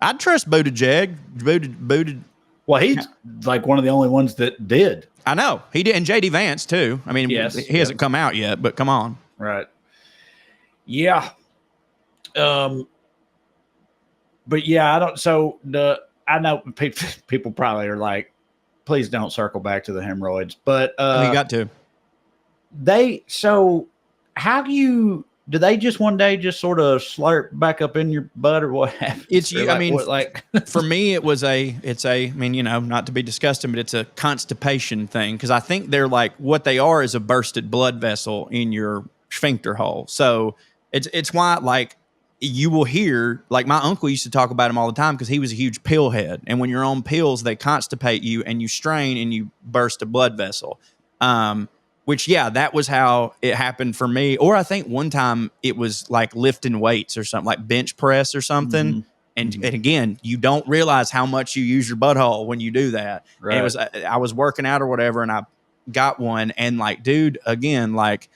I'd trust Buttigieg. Buttigieg. Well, he's like one of the only ones that did. I know he did, and JD Vance too. I mean, yes, he hasn't come out yet, but come on, right? Yeah. But yeah, I don't. So I know people probably are like, please don't circle back to the hemorrhoids, but you got to. So how do they just one day just sort of slurp back up in your butt or what happens? It's you. I mean, what, like for me, it's I mean, you know, not to be disgusting, but it's a constipation thing because I think they're like what they are is a bursted blood vessel in your sphincter hole. So it's why like you will hear like my uncle used to talk about him all the time because he was a huge pill head, and when you're on pills, they constipate you and you strain and you burst a blood vessel. Which, yeah, that was how it happened for me. Or I think one time it was like lifting weights or something, like bench press or something. Mm-hmm. And again, you don't realize how much you use your butthole when you do that. Right. And it was I was working out or whatever, and I got one. And like, dude, again, like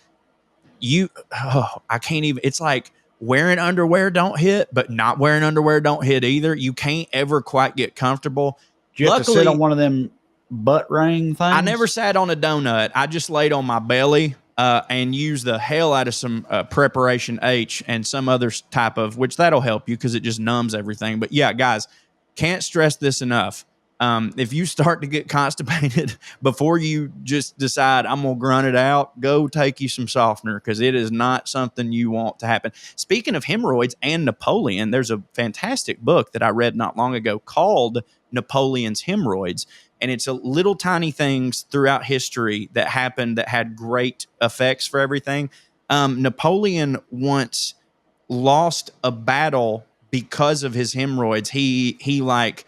I can't even. It's like wearing underwear don't hit, but not wearing underwear don't hit either. You can't ever quite get comfortable. Do you have to sit on one of them butt ring things? I never sat on a donut. I just laid on my belly and used the hell out of some Preparation H and some other type of, which that'll help you because it just numbs everything. But yeah, guys, can't stress this enough. If you start to get constipated before you just decide I'm going to grunt it out, go take you some softener because it is not something you want to happen. Speaking of hemorrhoids and Napoleon, there's a fantastic book that I read not long ago called Napoleon's Hemorrhoids. And it's a little tiny things throughout history that happened that had great effects for everything. Napoleon once lost a battle because of his hemorrhoids. He wanted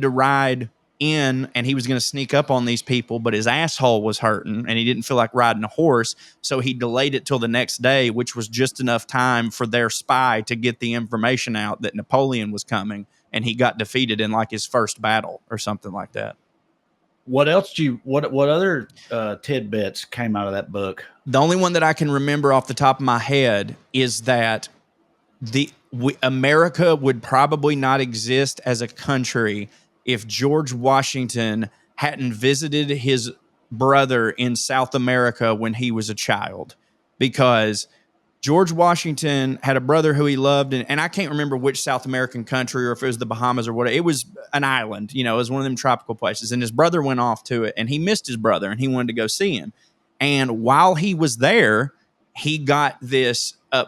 to ride in and he was going to sneak up on these people, but his asshole was hurting and he didn't feel like riding a horse. So he delayed it till the next day, which was just enough time for their spy to get the information out that Napoleon was coming. And he got defeated in like his first battle or something like that. What else what other tidbits came out of that book? The only one that I can remember off the top of my head is that America would probably not exist as a country if George Washington hadn't visited his brother in South America when he was a child, because George Washington had a brother who he loved, and I can't remember which South American country, or if it was the Bahamas or whatever. It was an island, it was one of them tropical places, and his brother went off to it, and he missed his brother, and he wanted to go see him. And while he was there, he got this it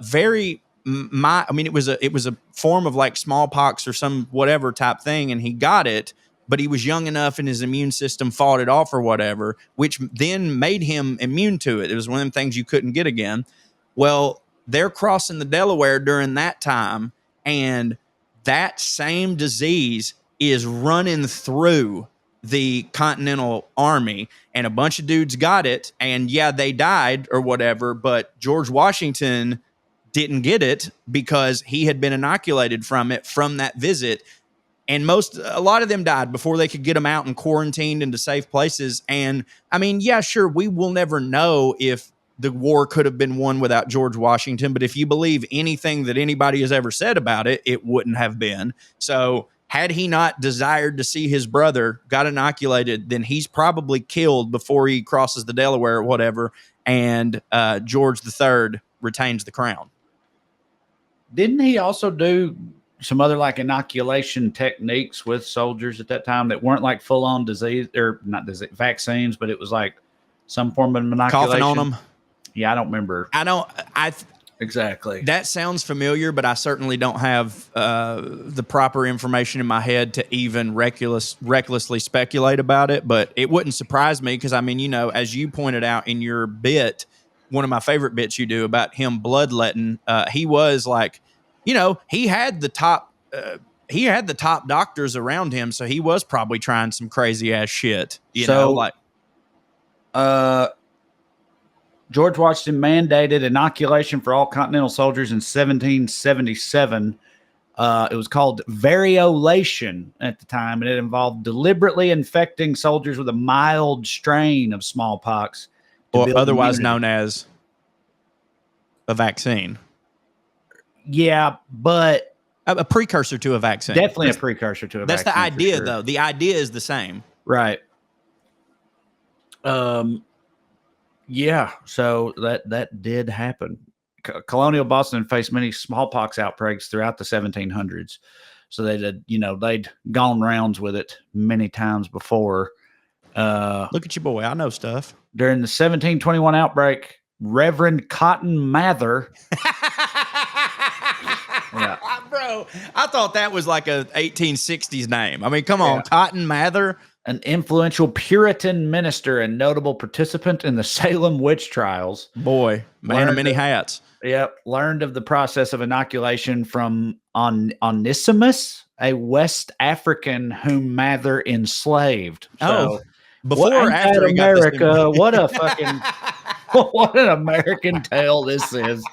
was a form of like smallpox or some whatever type thing, and he got it, but he was young enough and his immune system fought it off or whatever, which then made him immune to it. It was one of them things you couldn't get again. Well, they're crossing the Delaware during that time, and that same disease is running through the Continental Army, and a bunch of dudes got it, and yeah, they died or whatever, but George Washington didn't get it because he had been inoculated from it from that visit. And a lot of them died before they could get them out and quarantined into safe places. And I mean, yeah, sure, we will never know if the war could have been won without George Washington, but if you believe anything that anybody has ever said about it, it wouldn't have been. So had he not desired to see his brother, got inoculated, then he's probably killed before he crosses the Delaware or whatever, and George III retains the crown. Didn't he also do some other like inoculation techniques with soldiers at that time that weren't like full on disease, or not disease vaccines, but it was like some form of inoculation? Coughing on them. Yeah, I don't remember. Exactly. That sounds familiar, but I certainly don't have the proper information in my head to even recklessly speculate about it. But it wouldn't surprise me because, I mean, as you pointed out in your bit, one of my favorite bits you do about him bloodletting, he was like, he had the top doctors around him, so he was probably trying some crazy ass shit. George Washington mandated inoculation for all Continental soldiers in 1777. It was called variolation at the time, and it involved deliberately infecting soldiers with a mild strain of smallpox, or otherwise known as a vaccine. Yeah, but a precursor to a vaccine. Definitely a precursor to a vaccine. That's the idea, though. The idea is the same. Right. Yeah, so that did happen. Colonial Boston faced many smallpox outbreaks throughout the 1700s. So they'd gone rounds with it many times before. Look at you, boy. I know stuff. During the 1721 outbreak, Reverend Cotton Mather. Yeah. Bro, I thought that was like a 1860s name. I mean, come on, Cotton Mather. An influential Puritan minister and notable participant in the Salem witch trials. Boy, man of many hats. Yep. Learned of the process of inoculation from Onesimus, a West African whom Mather enslaved. Before or after America, what a fucking what an American tale this is.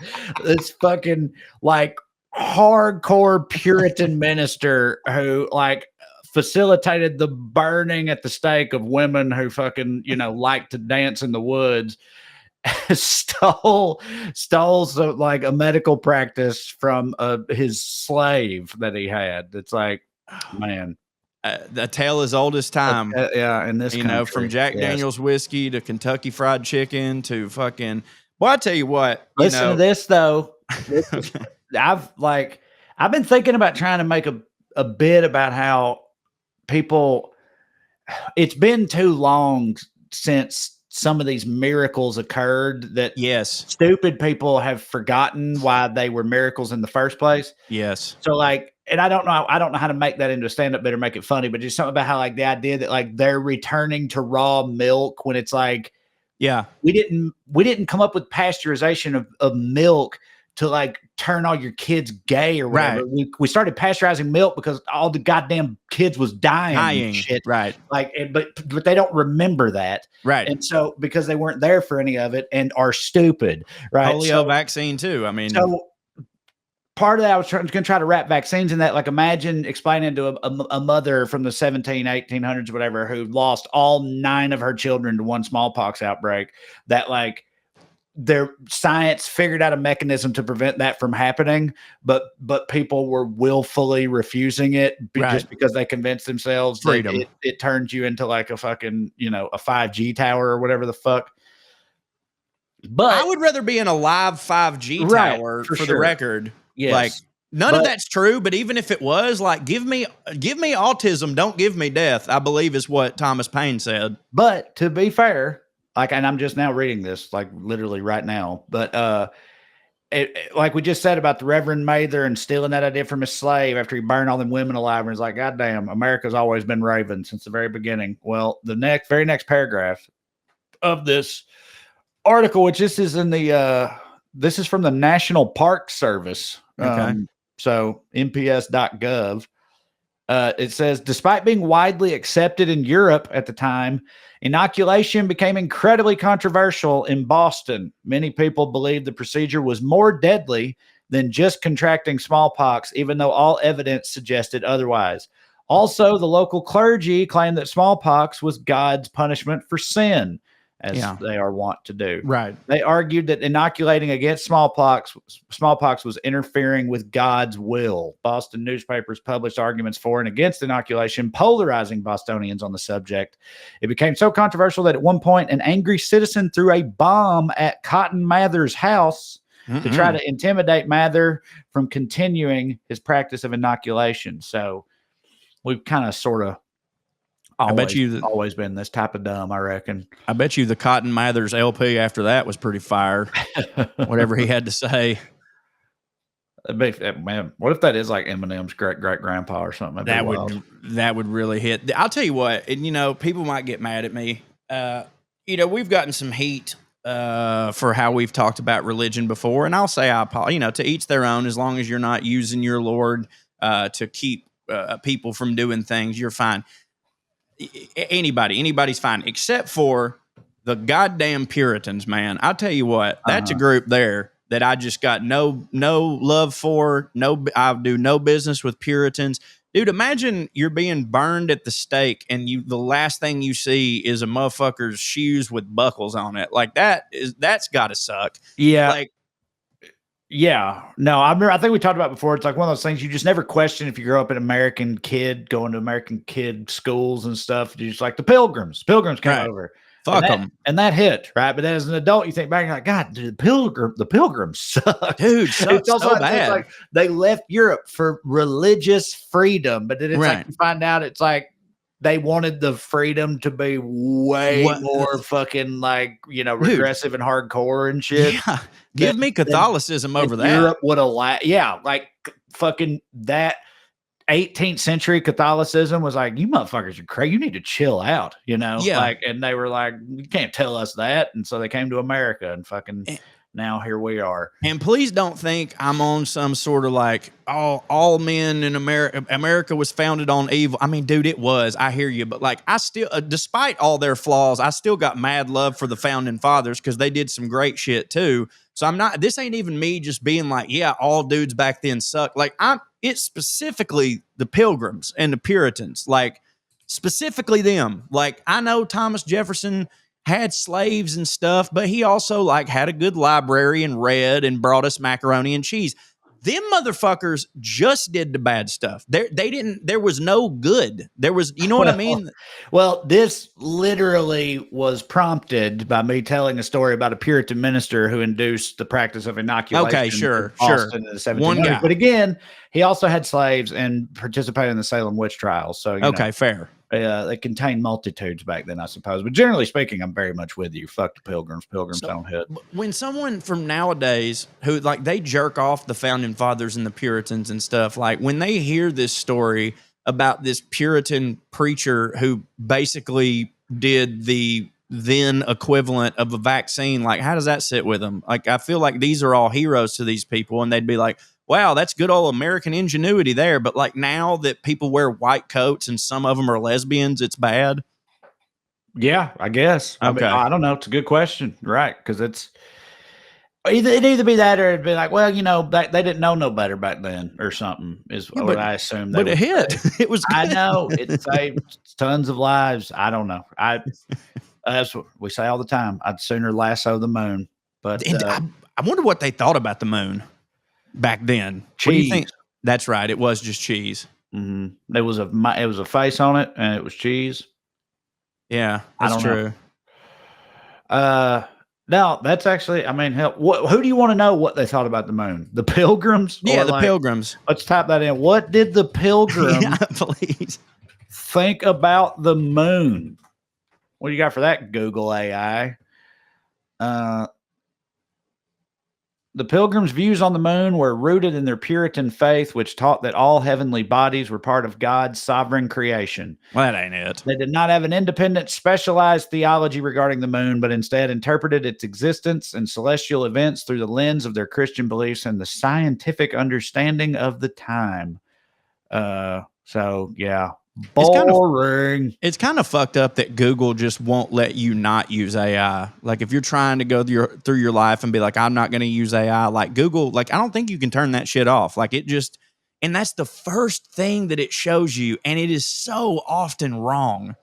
This fucking like hardcore Puritan minister who like facilitated the burning at the stake of women who fucking, like to dance in the woods, stole some, like a medical practice from his slave that he had. It's like, man. The tale as old as time. In this country. From Jack Daniel's whiskey to Kentucky Fried Chicken to fucking. Well, I tell you what. Listen to this though. I've been thinking about trying to make a bit about how people. It's been too long since some of these miracles occurred that stupid people have forgotten why they were miracles in the first place. Yes. So and I don't know how to make that into a stand-up bit or make it funny, but just something about how the idea that they're returning to raw milk when it's we didn't come up with pasteurization of milk to turn all your kids gay or whatever. Right. We started pasteurizing milk because all the goddamn kids was dying and shit. Right. But they don't remember that. Right. And so because they weren't there for any of it and are stupid. Right. Polio vaccine too. I mean, part of that, I was going to try to wrap vaccines in that. Imagine explaining to a mother from the 1800s, whatever, who lost all 9 of her children to one smallpox outbreak, that their science figured out a mechanism to prevent that from happening, but people were willfully refusing it just because they convinced themselves Freedom. that it turns you into like a fucking, a 5G tower or whatever the fuck. But I would rather be in a live 5G tower for the record. Yes. Like none of that's true, but even if it was, like give me autism, don't give me death, I believe is what Thomas Paine said. But to be fair, like, and I'm just now reading this, like literally right now, but like we just said about the Reverend Mather and stealing that idea from his slave after he burned all them women alive, and he's like, God damn, America's always been raven since the very beginning. Well, the very next paragraph of this article, which this is from the National Park Service. Okay. So nps.gov. It says, despite being widely accepted in Europe at the time, inoculation became incredibly controversial in Boston. Many people believed the procedure was more deadly than just contracting smallpox, even though all evidence suggested otherwise. Also, the local clergy claimed that smallpox was God's punishment for sin, as they are wont to do. Right. They argued that inoculating against smallpox was interfering with God's will. Boston newspapers published arguments for and against inoculation, polarizing Bostonians on the subject. It became so controversial that at one point, an angry citizen threw a bomb at Cotton Mather's house to try to intimidate Mather from continuing his practice of inoculation. So we've kind of sort of always been this type of dumb, I reckon. I bet you the Cotton Mather's LP after that was pretty fire. Whatever he had to say. Man, what if that is like Eminem's great grandpa or something? That would really hit. I'll tell you what, and people might get mad at me. We've gotten some heat for how we've talked about religion before, and I'll say to each their own. As long as you're not using your Lord to keep people from doing things, you're fine. Anybody's fine, except for the goddamn Puritans, man. I'll tell you what, that's a group there that I just got no love for. I do no business with Puritans. Dude, imagine you're being burned at the stake and the last thing you see is a motherfucker's shoes with buckles on it. Like that's gotta suck. Yeah. Like, yeah, no, I think we talked about before. It's like one of those things you just never question if you grow up an American kid going to American kid schools and stuff. You're just like the Pilgrims came over. Fuck them. And that hit, right? But then as an adult, you think back and you're like, God, dude, the Pilgrims suck. Dude, it's also so bad. It's like they left Europe for religious freedom, but then it's like you find out it's like they wanted the freedom to be way more fucking like, regressive and hardcore and shit. Yeah. Give me Catholicism over that. Europe would allow, like fucking that 18th century Catholicism was like, you motherfuckers are crazy. You need to chill out, Like, and they were like, you can't tell us that. And so they came to America and fucking now here we are. And please don't think I'm on some sort of like, all men in America was founded on evil. I mean, dude, it was. I hear you. But like, I still, despite all their flaws, I still got mad love for the founding fathers because they did some great shit too. So this ain't even me just being like, yeah, all dudes back then suck. Like it's specifically the Pilgrims and the Puritans, like specifically them. Like I know Thomas Jefferson had slaves and stuff, but he also like had a good library and read and brought us macaroni and cheese. Them motherfuckers just did the bad stuff. There was no good. There was, what I mean? Well, this literally was prompted by me telling a story about a Puritan minister who induced the practice of inoculation. Okay, sure. In the 1700s. One guy. But again, he also had slaves and participated in the Salem witch trials. So, fair. They contained multitudes back then, I suppose. But generally speaking, I'm very much with you. Fuck the Pilgrims. Pilgrims don't hit. When someone from nowadays who like they jerk off the founding fathers and the Puritans and stuff, like when they hear this story about this Puritan preacher who basically did the then equivalent of a vaccine, like how does that sit with them? Like I feel like these are all heroes to these people, and they'd be like, wow, that's good old American ingenuity there. But like now that people wear white coats and some of them are lesbians, it's bad. Yeah, I guess. Okay. I don't know. It's a good question. Right. Because it'd either be that or it'd be like, well, they didn't know no better back then or something is what I assume. But it hit. It was good. I know. It saved tons of lives. I don't know. That's what we say all the time. I'd sooner lasso the moon. But And I wonder what they thought about the moon back then. What do you think? cheese. That's right. It was just cheese. There was a face on it, and it was cheese. Yeah, I that's don't know. true. Now that's actually, I mean, hell, who do you want to know what they thought about the moon? The Pilgrims? Yeah, Or the like, Pilgrims. let's type that in. What did the Pilgrims Yeah, please. think about the moon? What do you got for that, Google AI? The Pilgrims' views on the moon were rooted in their Puritan faith, which taught that all heavenly bodies were part of God's sovereign creation. Well, that ain't it. They did not have an independent, specialized theology regarding the moon, but instead interpreted its existence and celestial events through the lens of their Christian beliefs and the scientific understanding of the time. So yeah, boring. It's kind of fucked up that Google just won't let you not use AI. Like if you're trying to go through your life and be like, I'm not going to use AI, like Google, like I don't think you can turn that shit off. Like it just, and that's the first thing that it shows you, and it is so often wrong.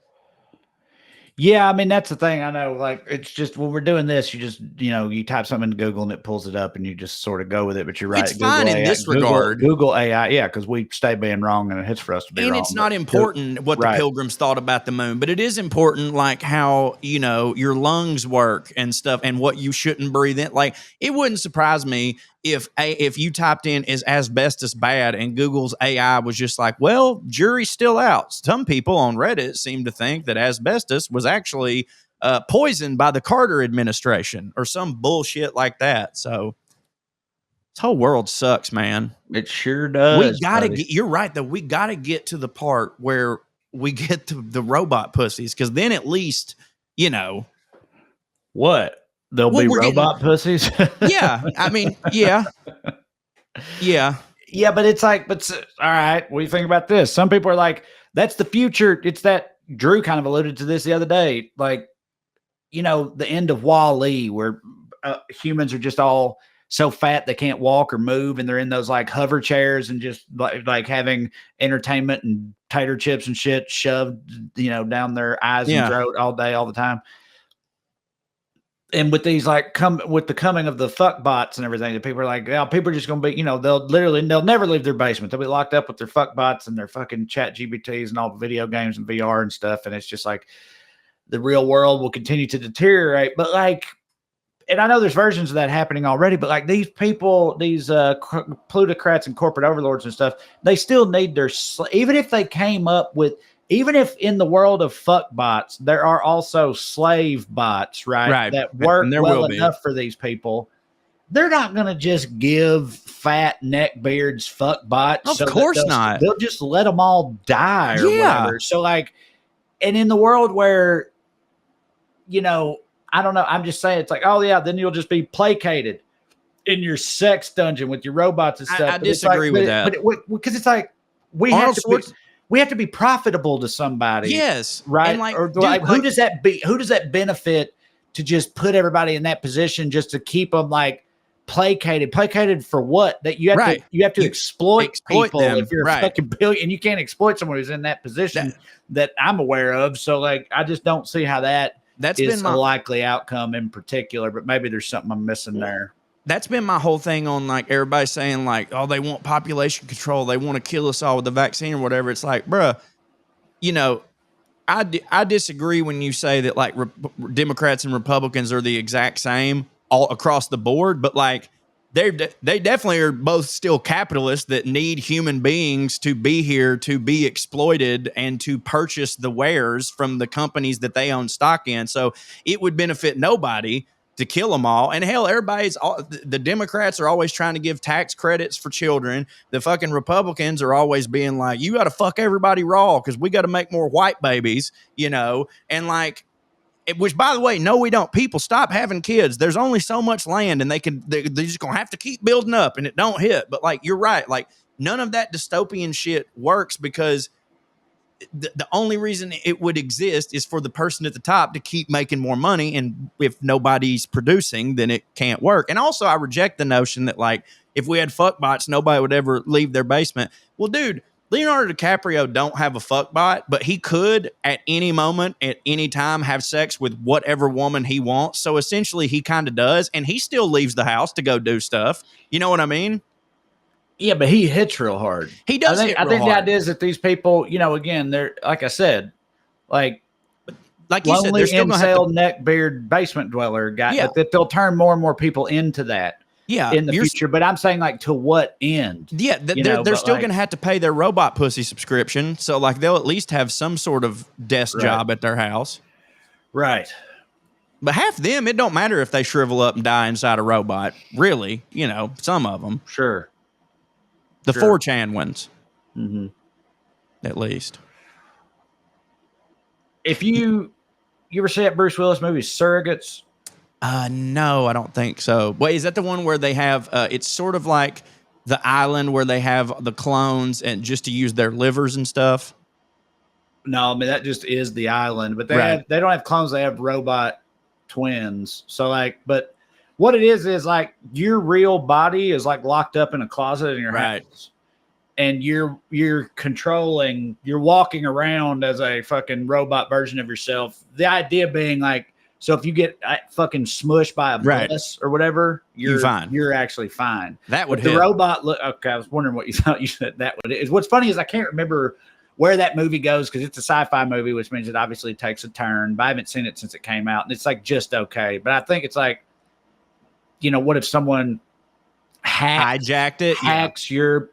Yeah, I mean that's the thing. I know, like it's just when we're doing this, you just you type something in Google and it pulls it up, and you just sort of go with it. But you're right, It's fine in this regard. Google AI, yeah, because we stay being wrong, and it's for us to be And wrong. it's not important what the Pilgrims thought about the moon, but it is important, like how your lungs work and stuff, and what you shouldn't breathe in. Like it wouldn't surprise me if you typed in "is asbestos bad" and Google's AI was just like, "Well, jury's still out." Some people on Reddit seem to think that asbestos was actually poisoned by the Carter administration or some bullshit like that. So this whole world sucks, man. It sure does. We gotta get. You're right, though. We gotta get to the part where we get to the robot pussies, because then at least what there'll be robot pussies. Yeah, I mean, yeah. But it's like, all right. What do you think about this? Some people are like, that's the future. It's that Drew kind of alluded to this the other day, like the end of Wall-E, where humans are just all so fat they can't walk or move, and they're in those like hover chairs and just like having entertainment and tater chips and shit shoved down their eyes and throat all day, all the time. And with these with the coming of the fuck bots and everything, that people are like, yeah, people are just gonna be, they'll never leave their basement. They'll be locked up with their fuck bots and their fucking chat GBTs and all the video games and VR and stuff. And it's just like the real world will continue to deteriorate. But like, and I know there's versions of that happening already, but like these people, these plutocrats and corporate overlords and stuff, they still need even if they came up with, even if in the world of fuck bots, there are also slave bots, right? That work well enough for these people. They're not going to just give fat neckbeards fuck bots. Of course not. They'll just let them all die or whatever. So like, and in the world where, I don't know. I'm just saying, it's like, oh yeah, then you'll just be placated in your sex dungeon with your robots and stuff. I disagree with that. Because it's like we have to be profitable to somebody. Yes, right. And who does that benefit to just put everybody in that position just to keep them like placated? Placated for what? That you have to exploit people them. If you're a fucking billion, you can't exploit someone who's in that position that I'm aware of. So like, I just don't see how that's been a likely outcome in particular, but maybe there's something I'm missing there. That's been my whole thing on like everybody saying like, oh, they want population control. They want to kill us all with the vaccine or whatever. It's like, bruh, I disagree when you say that like Democrats and Republicans are the exact same all across the board, but like they definitely are both still capitalists that need human beings to be here to be exploited and to purchase the wares from the companies that they own stock in. So it would benefit nobody to kill them all. And hell, the Democrats are always trying to give tax credits for children. The fucking Republicans are always being like, you got to fuck everybody raw because we got to make more white babies, and like, which, by the way, no, we don't. People, stop having kids. There's only so much land, and they're just gonna have to keep building up, and it don't hit. But like, you're right. Like, none of that dystopian shit works because the only reason it would exist is for the person at the top to keep making more money. And if nobody's producing, then it can't work. And also, I reject the notion that like if we had fuck bots, nobody would ever leave their basement. Well, dude, Leonardo DiCaprio don't have a fuck bot, but he could at any moment, at any time, have sex with whatever woman he wants. So essentially, he kind of does, and he still leaves the house to go do stuff. You know what I mean? Yeah, but he hits real hard. He does hit I real think the hard. idea is that these people, again, they're like I said, like you said, they're lonely still gonna have incel to. neckbeard basement dweller guy, Yeah. but that they'll turn more and more people into that Yeah, in the future. But I'm saying, like, to what end? Yeah, they're still going to have to pay their robot pussy subscription. So, like, they'll at least have some sort of desk job at their house. Right. But half of them, it don't matter if they shrivel up and die inside a robot. Really, some of them. Sure. The 4chan ones, at least. If you ever see that Bruce Willis movie, Surrogates? No, I don't think so. Wait, is that the one where they have? It's sort of like the island where they have the clones and just to use their livers and stuff. No, I mean that just is the island, but they don't have clones. They have robot twins. So but what it is like your real body is like locked up in a closet in your house, and you're walking around as a fucking robot version of yourself. The idea being like, so if you get fucking smushed by a bus or whatever, you're fine. You're actually fine. That would hit. The robot look. Okay, I was wondering what you thought you said that would. What's funny is I can't remember where that movie goes because it's a sci-fi movie, which means it obviously takes a turn. But I haven't seen it since it came out, and it's like just okay. But I think it's like, what if someone hijacked it, hacks your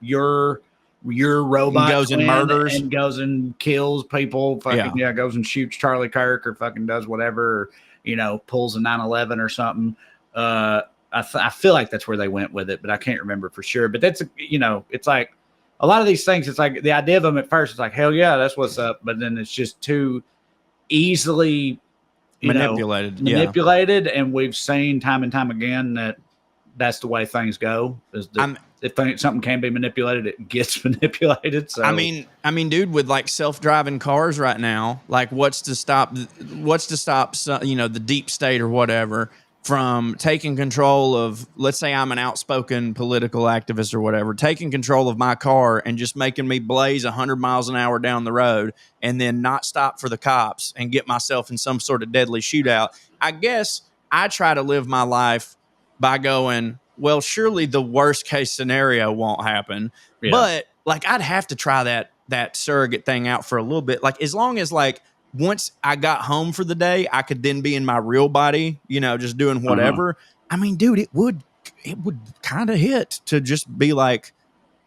robot, goes and murders, and goes and kills people, fucking goes and shoots Charlie Kirk or fucking does whatever, or pulls a 9/11 or something. I feel like that's where they went with it, but I can't remember for sure. But that's it's like a lot of these things. It's like the idea of them at first, it's like hell yeah, that's what's up, but then it's just too easily manipulated, and we've seen time and time again that that's the way things go. If something can be manipulated, it gets manipulated. So I mean, dude, with like self-driving cars right now, like what's to stop the deep state or whatever from taking control of, let's say I'm an outspoken political activist or whatever, taking control of my car and just making me blaze 100 miles an hour down the road and then not stop for the cops and get myself in some sort of deadly shootout. I guess I try to live my life by going, well, surely the worst case scenario won't happen. Yeah. But like, I'd have to try that surrogate thing out for a little bit. Like, as long as like once I got home for the day, I could then be in my real body, just doing whatever. I mean, dude, it would kind of hit to just be like,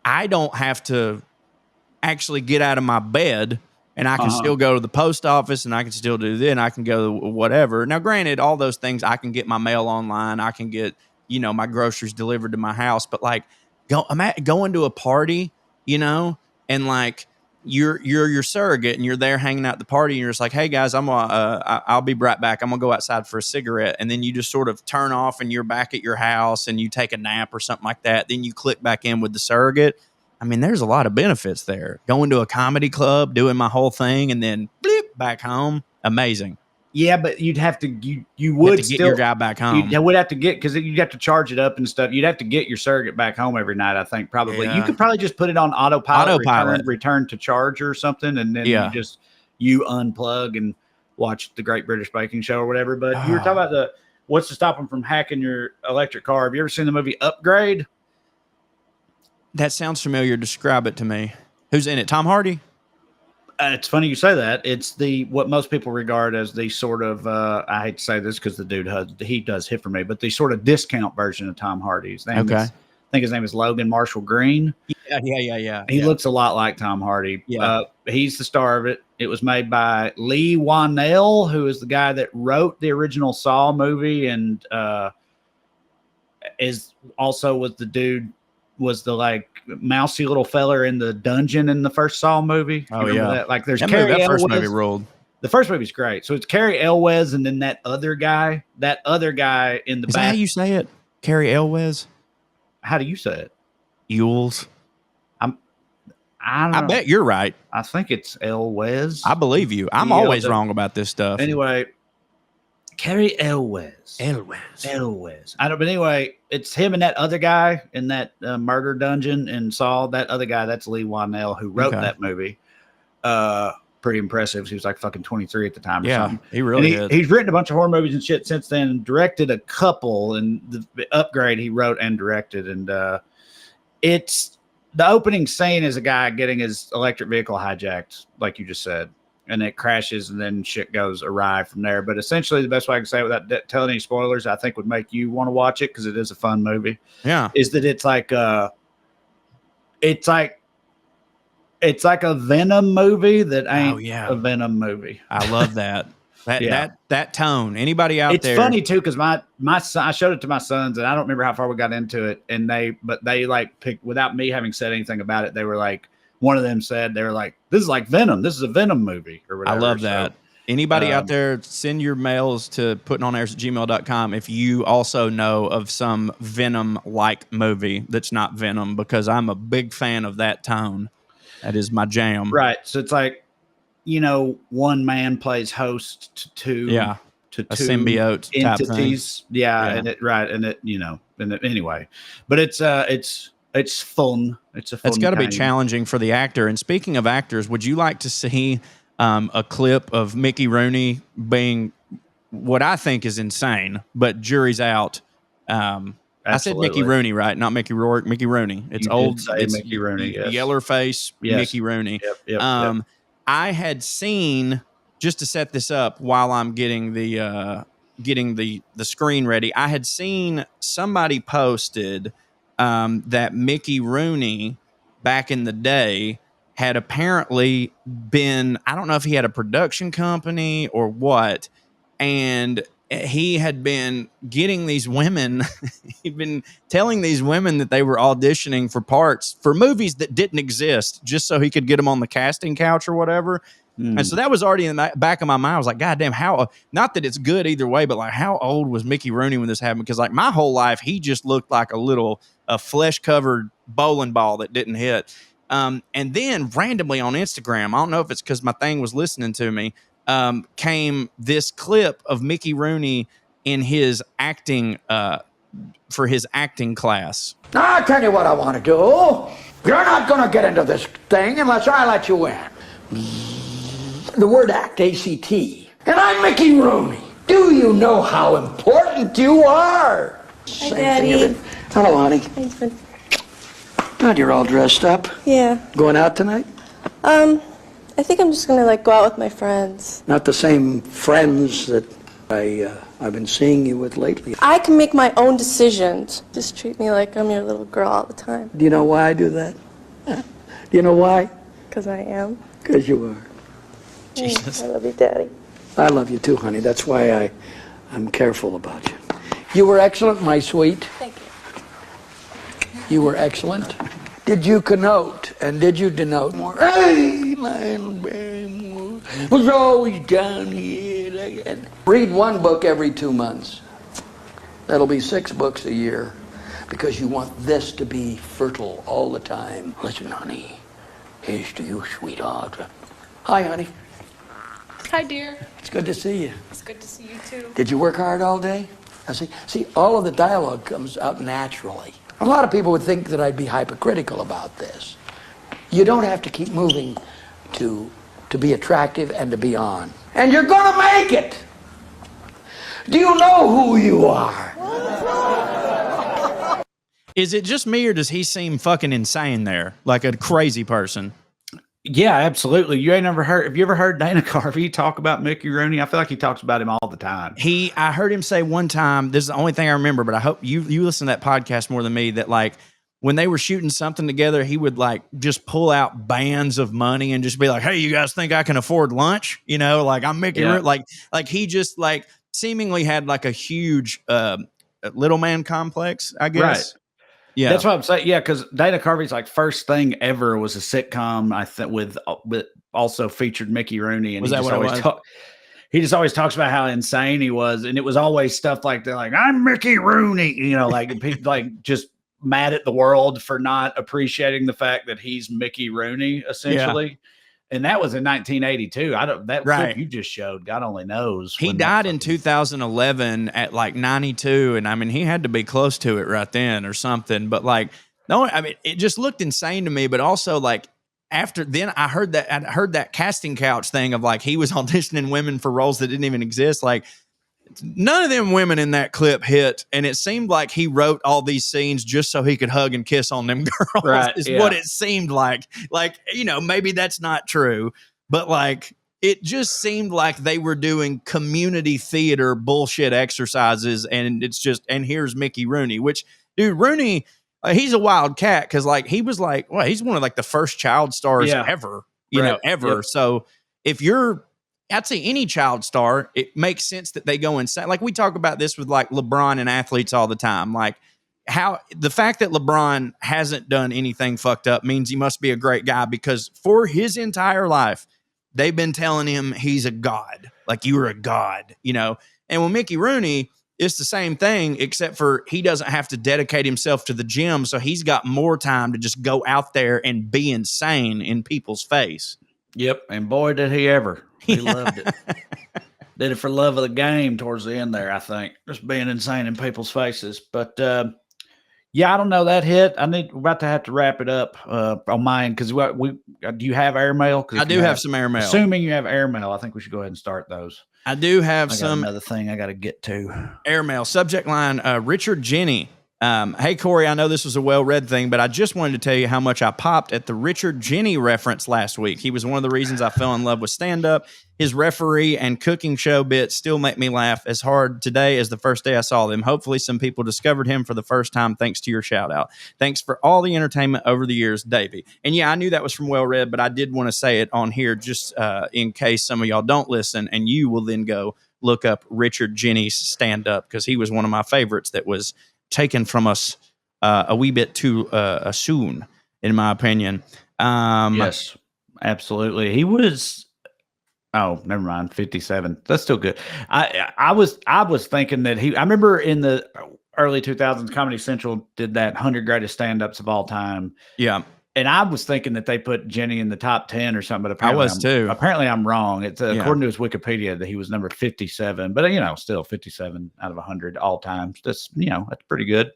I don't have to actually get out of my bed and I can still go to the post office and I can still do this and I can go whatever. Now, granted, all those things, I can get my mail online. I can get, my groceries delivered to my house, but like going to a party, and like you're your surrogate and you're there hanging out at the party and you're just like, hey guys, I'll be right back. I'm gonna go outside for a cigarette. And then you just sort of turn off and you're back at your house and you take a nap or something like that. Then you click back in with the surrogate. I mean, there's a lot of benefits there. Going to a comedy club, doing my whole thing, and then back home. Amazing. Yeah, but you'd have to you would get your guy back home. You would have to get, because you'd have to charge it up and stuff. You'd have to get your surrogate back home every night. I think probably you could probably just put it on autopilot. Return to charge or something, and then you unplug and watch the Great British Baking Show or whatever. But you were talking about what's to stop them from hacking your electric car. Have you ever seen the movie Upgrade? That sounds familiar. Describe it to me. Who's in it? Tom Hardy? It's funny you say that. It's what most people regard as the sort of I hate to say this because the dude he does hit for me, but the sort of discount version of Tom Hardy's name. Okay, I think his name is Logan Marshall Green. Yeah. He looks a lot like Tom Hardy. Yeah, he's the star of it. It was made by Lee Wanell, who is the guy that wrote the original Saw movie, and was the dude. Was the like mousy little feller in the dungeon in the first Saw movie? Oh yeah, that? Like there's that first movie ruled. The first movie's great. So it's Cary Elwes and then that other guy in the back. Is that how you say it? Cary Elwes? How do you say it? Yules. I don't know. I bet you're right. I think it's Elwes. I believe you. I'm always wrong about this stuff. Anyway, Carrie Elwes. I don't. But anyway, it's him and that other guy in that murder dungeon and Saw. That other guy, that's Lee Wanell, who wrote that movie. Pretty impressive. He was like fucking 23 at the time or something. He really is. He's written a bunch of horror movies and shit since then, and directed a couple, and the Upgrade he wrote and directed. And it's the opening scene is a guy getting his electric vehicle hijacked, like you just said, and it crashes, and then shit goes awry from there. But essentially, the best way I can say it without telling any spoilers, I think would make you want to watch it because it is a fun movie. Yeah, is that it's like a Venom movie that ain't a Venom movie. I love that. That tone. Anybody out there? It's funny too because my son, I showed it to my sons, and I don't remember how far we got into it, and they like picked without me having said anything about it. They were like, one of them said they were like, "This is like Venom. This is a Venom movie," or whatever. I love that. So, anybody out there, send your mails to puttingonairs@gmail.com if you also know of some Venom-like movie that's not Venom, because I'm a big fan of that tone. That is my jam. Right. So it's like, one man plays host to two symbiote entities. Yeah. And anyway, but it's fun. It's fun. It's got to be challenging for the actor. And speaking of actors, would you like to see a clip of Mickey Rooney being what I think is insane, but jury's out? I said Mickey Rooney, right? Not Mickey Rourke, Mickey Rooney. It's old. It's Mickey Rooney. Yes. Yeller face, Mickey Rooney. Yep. I had seen, just to set this up while I'm getting the screen ready, I had seen somebody posted that Mickey Rooney back in the day had apparently been, I don't know if he had a production company or what, and he had been getting these women, he'd been telling these women that they were auditioning for parts for movies that didn't exist just so he could get them on the casting couch or whatever. And so that was already in the back of my mind. I was like, God damn, how, not that it's good either way, but like how old was Mickey Rooney when this happened? Because like my whole life, he just looked like a flesh covered bowling ball that didn't hit. And then randomly on Instagram, I don't know if it's because my thing was listening to me, came this clip of Mickey Rooney in his acting, for his acting class. Now, I'll tell you what I want to do. You're not going to get into this thing unless I let you in. The word act, A-C-T. And I'm Mickey Rooney. Do you know how important you are? Hi, Daddy. Hello, honey. Thanks, man. God, you're all dressed up. Yeah. Going out tonight? I think I'm just gonna go out with my friends. Not the same friends that I've been seeing you with lately. I can make my own decisions. Just treat me like I'm your little girl all the time. Do you know why I do that? Do you know why? Because I am. Because you are. Jesus. I love you, Daddy. I love you too, honey. That's why I'm careful about you. You were excellent, my sweet. Thank you. You were excellent. Did you connote and did you denote more? Hey, man, was always down here. Like that. Read one book every 2 months. That'll be 6 books a year because you want this to be fertile all the time. Listen, honey, here's to you, sweetheart. Hi, honey. Hi, dear. It's good to see you. It's good to see you, too. Did you work hard all day? I see, all of the dialogue comes out naturally. A lot of people would think that I'd be hypocritical about this. You don't have to keep moving to be attractive and to be on. And you're gonna make it! Do you know who you are? Is it just me or does he seem fucking insane there? Like a crazy person? Yeah, absolutely. Have you ever heard Dana Carvey talk about Mickey Rooney? I feel like he talks about him all the time. I heard him say one time, this is the only thing I remember, but I hope you listen to that podcast more than me, that like when they were shooting something together, he would like just pull out bands of money and just be like, hey, you guys think I can afford lunch? Like I'm Mickey Rooney. Like he just like seemingly had like a huge little man complex, I guess. Right. Yeah, that's what I'm saying. Yeah, because Dana Carvey's like first thing ever was a sitcom. I think with also featured Mickey Rooney, and was that what it was? He just always talks about how insane he was, and it was always stuff like that, like I'm Mickey Rooney, like people like just mad at the world for not appreciating the fact that he's Mickey Rooney, essentially. And that was in 1982. I don't that Right. clip you just showed. God only knows. He when that died in fucking- 2011 at like 92, and I mean he had to be close to it right then or something. But like, no, I mean it just looked insane to me. But also like after then, I heard that casting couch thing of like he was auditioning women for roles that didn't even exist. Like none of them women in that clip hit, and it seemed like he wrote all these scenes just so he could hug and kiss on them girls. Right, Is yeah. what it seemed like. Like, you know, maybe that's not true, but like it just seemed like they were doing community theater bullshit exercises, and it's just, and here's Mickey Rooney, which, dude, Rooney, he's a wild cat because like he was like, well, he's one of like the first child stars Yeah. ever, you know, Right. ever. Yep. So if you're, I'd say any child star, it makes sense that they go insane. Like we talk about this with like LeBron and athletes all the time. Like how the fact that LeBron hasn't done anything fucked up means he must be a great guy, because for his entire life, they've been telling him he's a god. Like you were a god, you know? And with Mickey Rooney, it's the same thing, except for he doesn't have to dedicate himself to the gym. So he's got more time to just go out there and be insane in people's face. Yep. And boy, did he ever. He loved it. Did it for love of the game towards the end there, I think. Just being insane in people's faces. But yeah, I don't know. That hit. We're about to have to wrap it up on mine because we do you have airmail? I do have some airmail. Assuming you have airmail, I think we should go ahead and start those. I do have I got some another thing I got to get to. airmail. Subject line, Richard Jenny. Hey, Corey, I know this was a well-read thing, but I just wanted to tell you how much I popped at the Richard Jenny reference last week. He was one of the reasons I fell in love with stand-up. His referee and cooking show bits still make me laugh as hard today as the first day I saw them. Hopefully some people discovered him for the first time thanks to your shout-out. Thanks for all the entertainment over the years, Davey. And yeah, I knew that was from well-read, but I did want to say it on here just in case some of y'all don't listen, and you will then go look up Richard Jenny's stand-up, because he was one of my favorites that was taken from us a wee bit too soon, in my opinion. Yes, absolutely. He was. Oh, never mind. 57. That's still good. I was thinking that I remember in the early 2000s, Comedy Central did that 100 greatest stand-ups of all time. Yeah. And I was thinking that they put Jenny in the top 10 or something, but apparently too. Apparently I'm wrong. It's according to his Wikipedia that he was number 57, but you know, still 57 out of 100 all time. That's, you know, that's pretty good.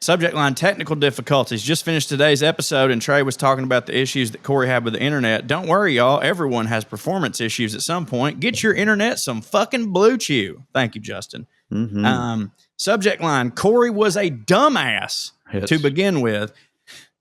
Subject line, technical difficulties. Just finished today's episode, and Trae was talking about the issues that Corey had with the internet. Don't worry, y'all. Everyone has performance issues at some point. Get your internet some fucking Blue Chew. Thank you, Justin. Mm-hmm. Subject line, Corey was a dumbass to begin with.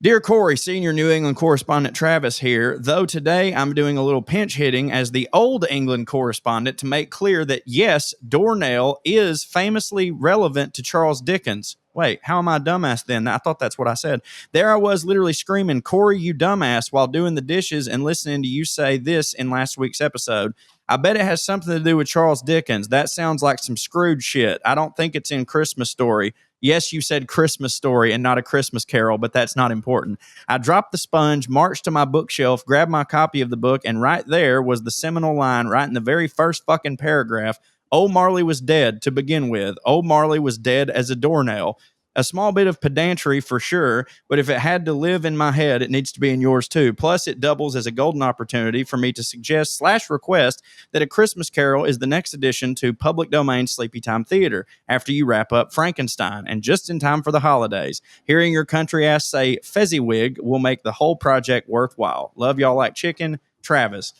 Dear Corey, senior New England correspondent Travis here, though today I'm doing a little pinch hitting as the old England correspondent to make clear that yes, doornail is famously relevant to Charles Dickens. Wait, how am I a dumbass then? I thought that's what I said. There I was literally screaming, Corey, you dumbass, while doing the dishes and listening to you say this in last week's episode. I bet it has something to do with Charles Dickens. That sounds like some Scrooge shit. I don't think it's in Christmas Story. Yes, you said Christmas Story and not A Christmas Carol, but that's not important. I dropped the sponge, marched to my bookshelf, grabbed my copy of the book, and right there was the seminal line right in the very first fucking paragraph. Old Marley was dead to begin with. Old Marley was dead as a doornail. A small bit of pedantry for sure, but if it had to live in my head, it needs to be in yours too. Plus, it doubles as a golden opportunity for me to suggest / request that A Christmas Carol is the next addition to public domain Sleepy Time Theater after you wrap up Frankenstein, and just in time for the holidays. Hearing your country ass say Fezziwig will make the whole project worthwhile. Love y'all like chicken, Travis.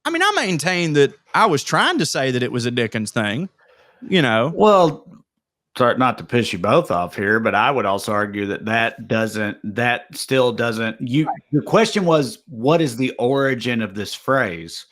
I mean, I maintain that I was trying to say that it was a Dickens thing, you know. Well, sorry, not to piss you both off here, but I would also argue that still doesn't. Your question was, what is the origin of this phrase?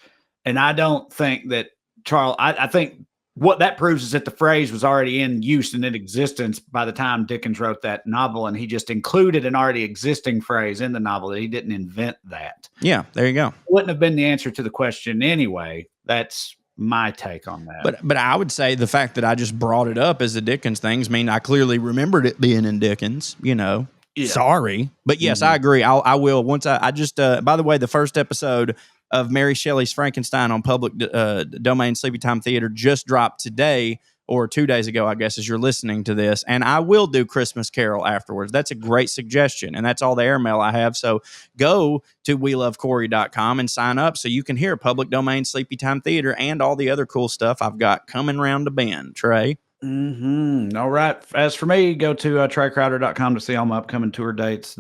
And I don't think that Charles, I think what that proves is that the phrase was already in use and in existence by the time Dickens wrote that novel, and he just included an already existing phrase in the novel. That he didn't invent that. Yeah, there you go. Wouldn't have been the answer to the question anyway. That's my take on that. But I would say the fact that I just brought it up as a Dickens thing, I mean, I clearly remembered it being in Dickens, you know. Yeah. Sorry. But yes, I agree. I will. Once I just, by the way, the first episode of Mary Shelley's Frankenstein on public domain Sleepy Time Theater just dropped today or 2 days ago, I guess, as you're listening to this. And I will do Christmas Carol afterwards. That's a great suggestion. And that's all the airmail I have. So go to welovecorey.com and sign up so you can hear Public Domain Sleepy Time Theater and all the other cool stuff I've got coming round the bend. Trae? All right. As for me, go to TraeCrowder.com to see all my upcoming tour dates.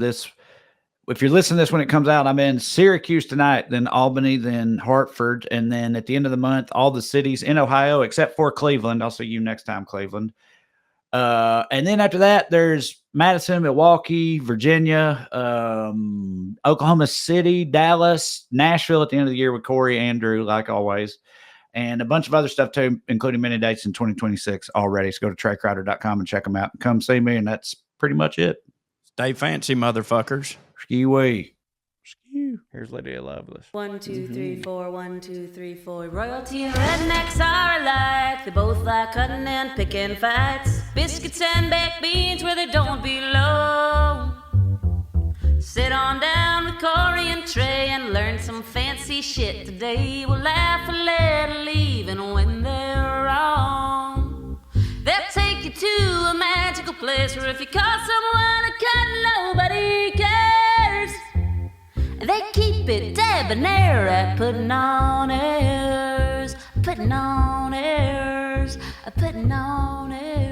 If you're listening to this when it comes out, I'm in Syracuse tonight, then Albany, then Hartford, and then at the end of the month, all the cities in Ohio except for Cleveland. I'll see you next time, Cleveland. And then after that, there's Madison, Milwaukee, Virginia, Oklahoma City, Dallas, Nashville at the end of the year with Corey, Andrew, like always, and a bunch of other stuff too, including many dates in 2026 already. So go to TraeCrowder.com and check them out and come see me. And that's pretty much it. Stay fancy, motherfuckers. Ski-wee. Here's Lydia Lovelace. 1, 2, 3, 4, 1, 2, 3, 4. Royalty and rednecks are alike. They both like cutting and picking fights. Biscuits and baked beans where they don't belong. Sit on down with Corey and Trae and learn some fancy shit today. We'll laugh a little even when they're wrong. They'll take you to a magical place where if you call someone a cunt, nobody cares. They keep it debonair at putting on airs, putting on airs, putting on airs.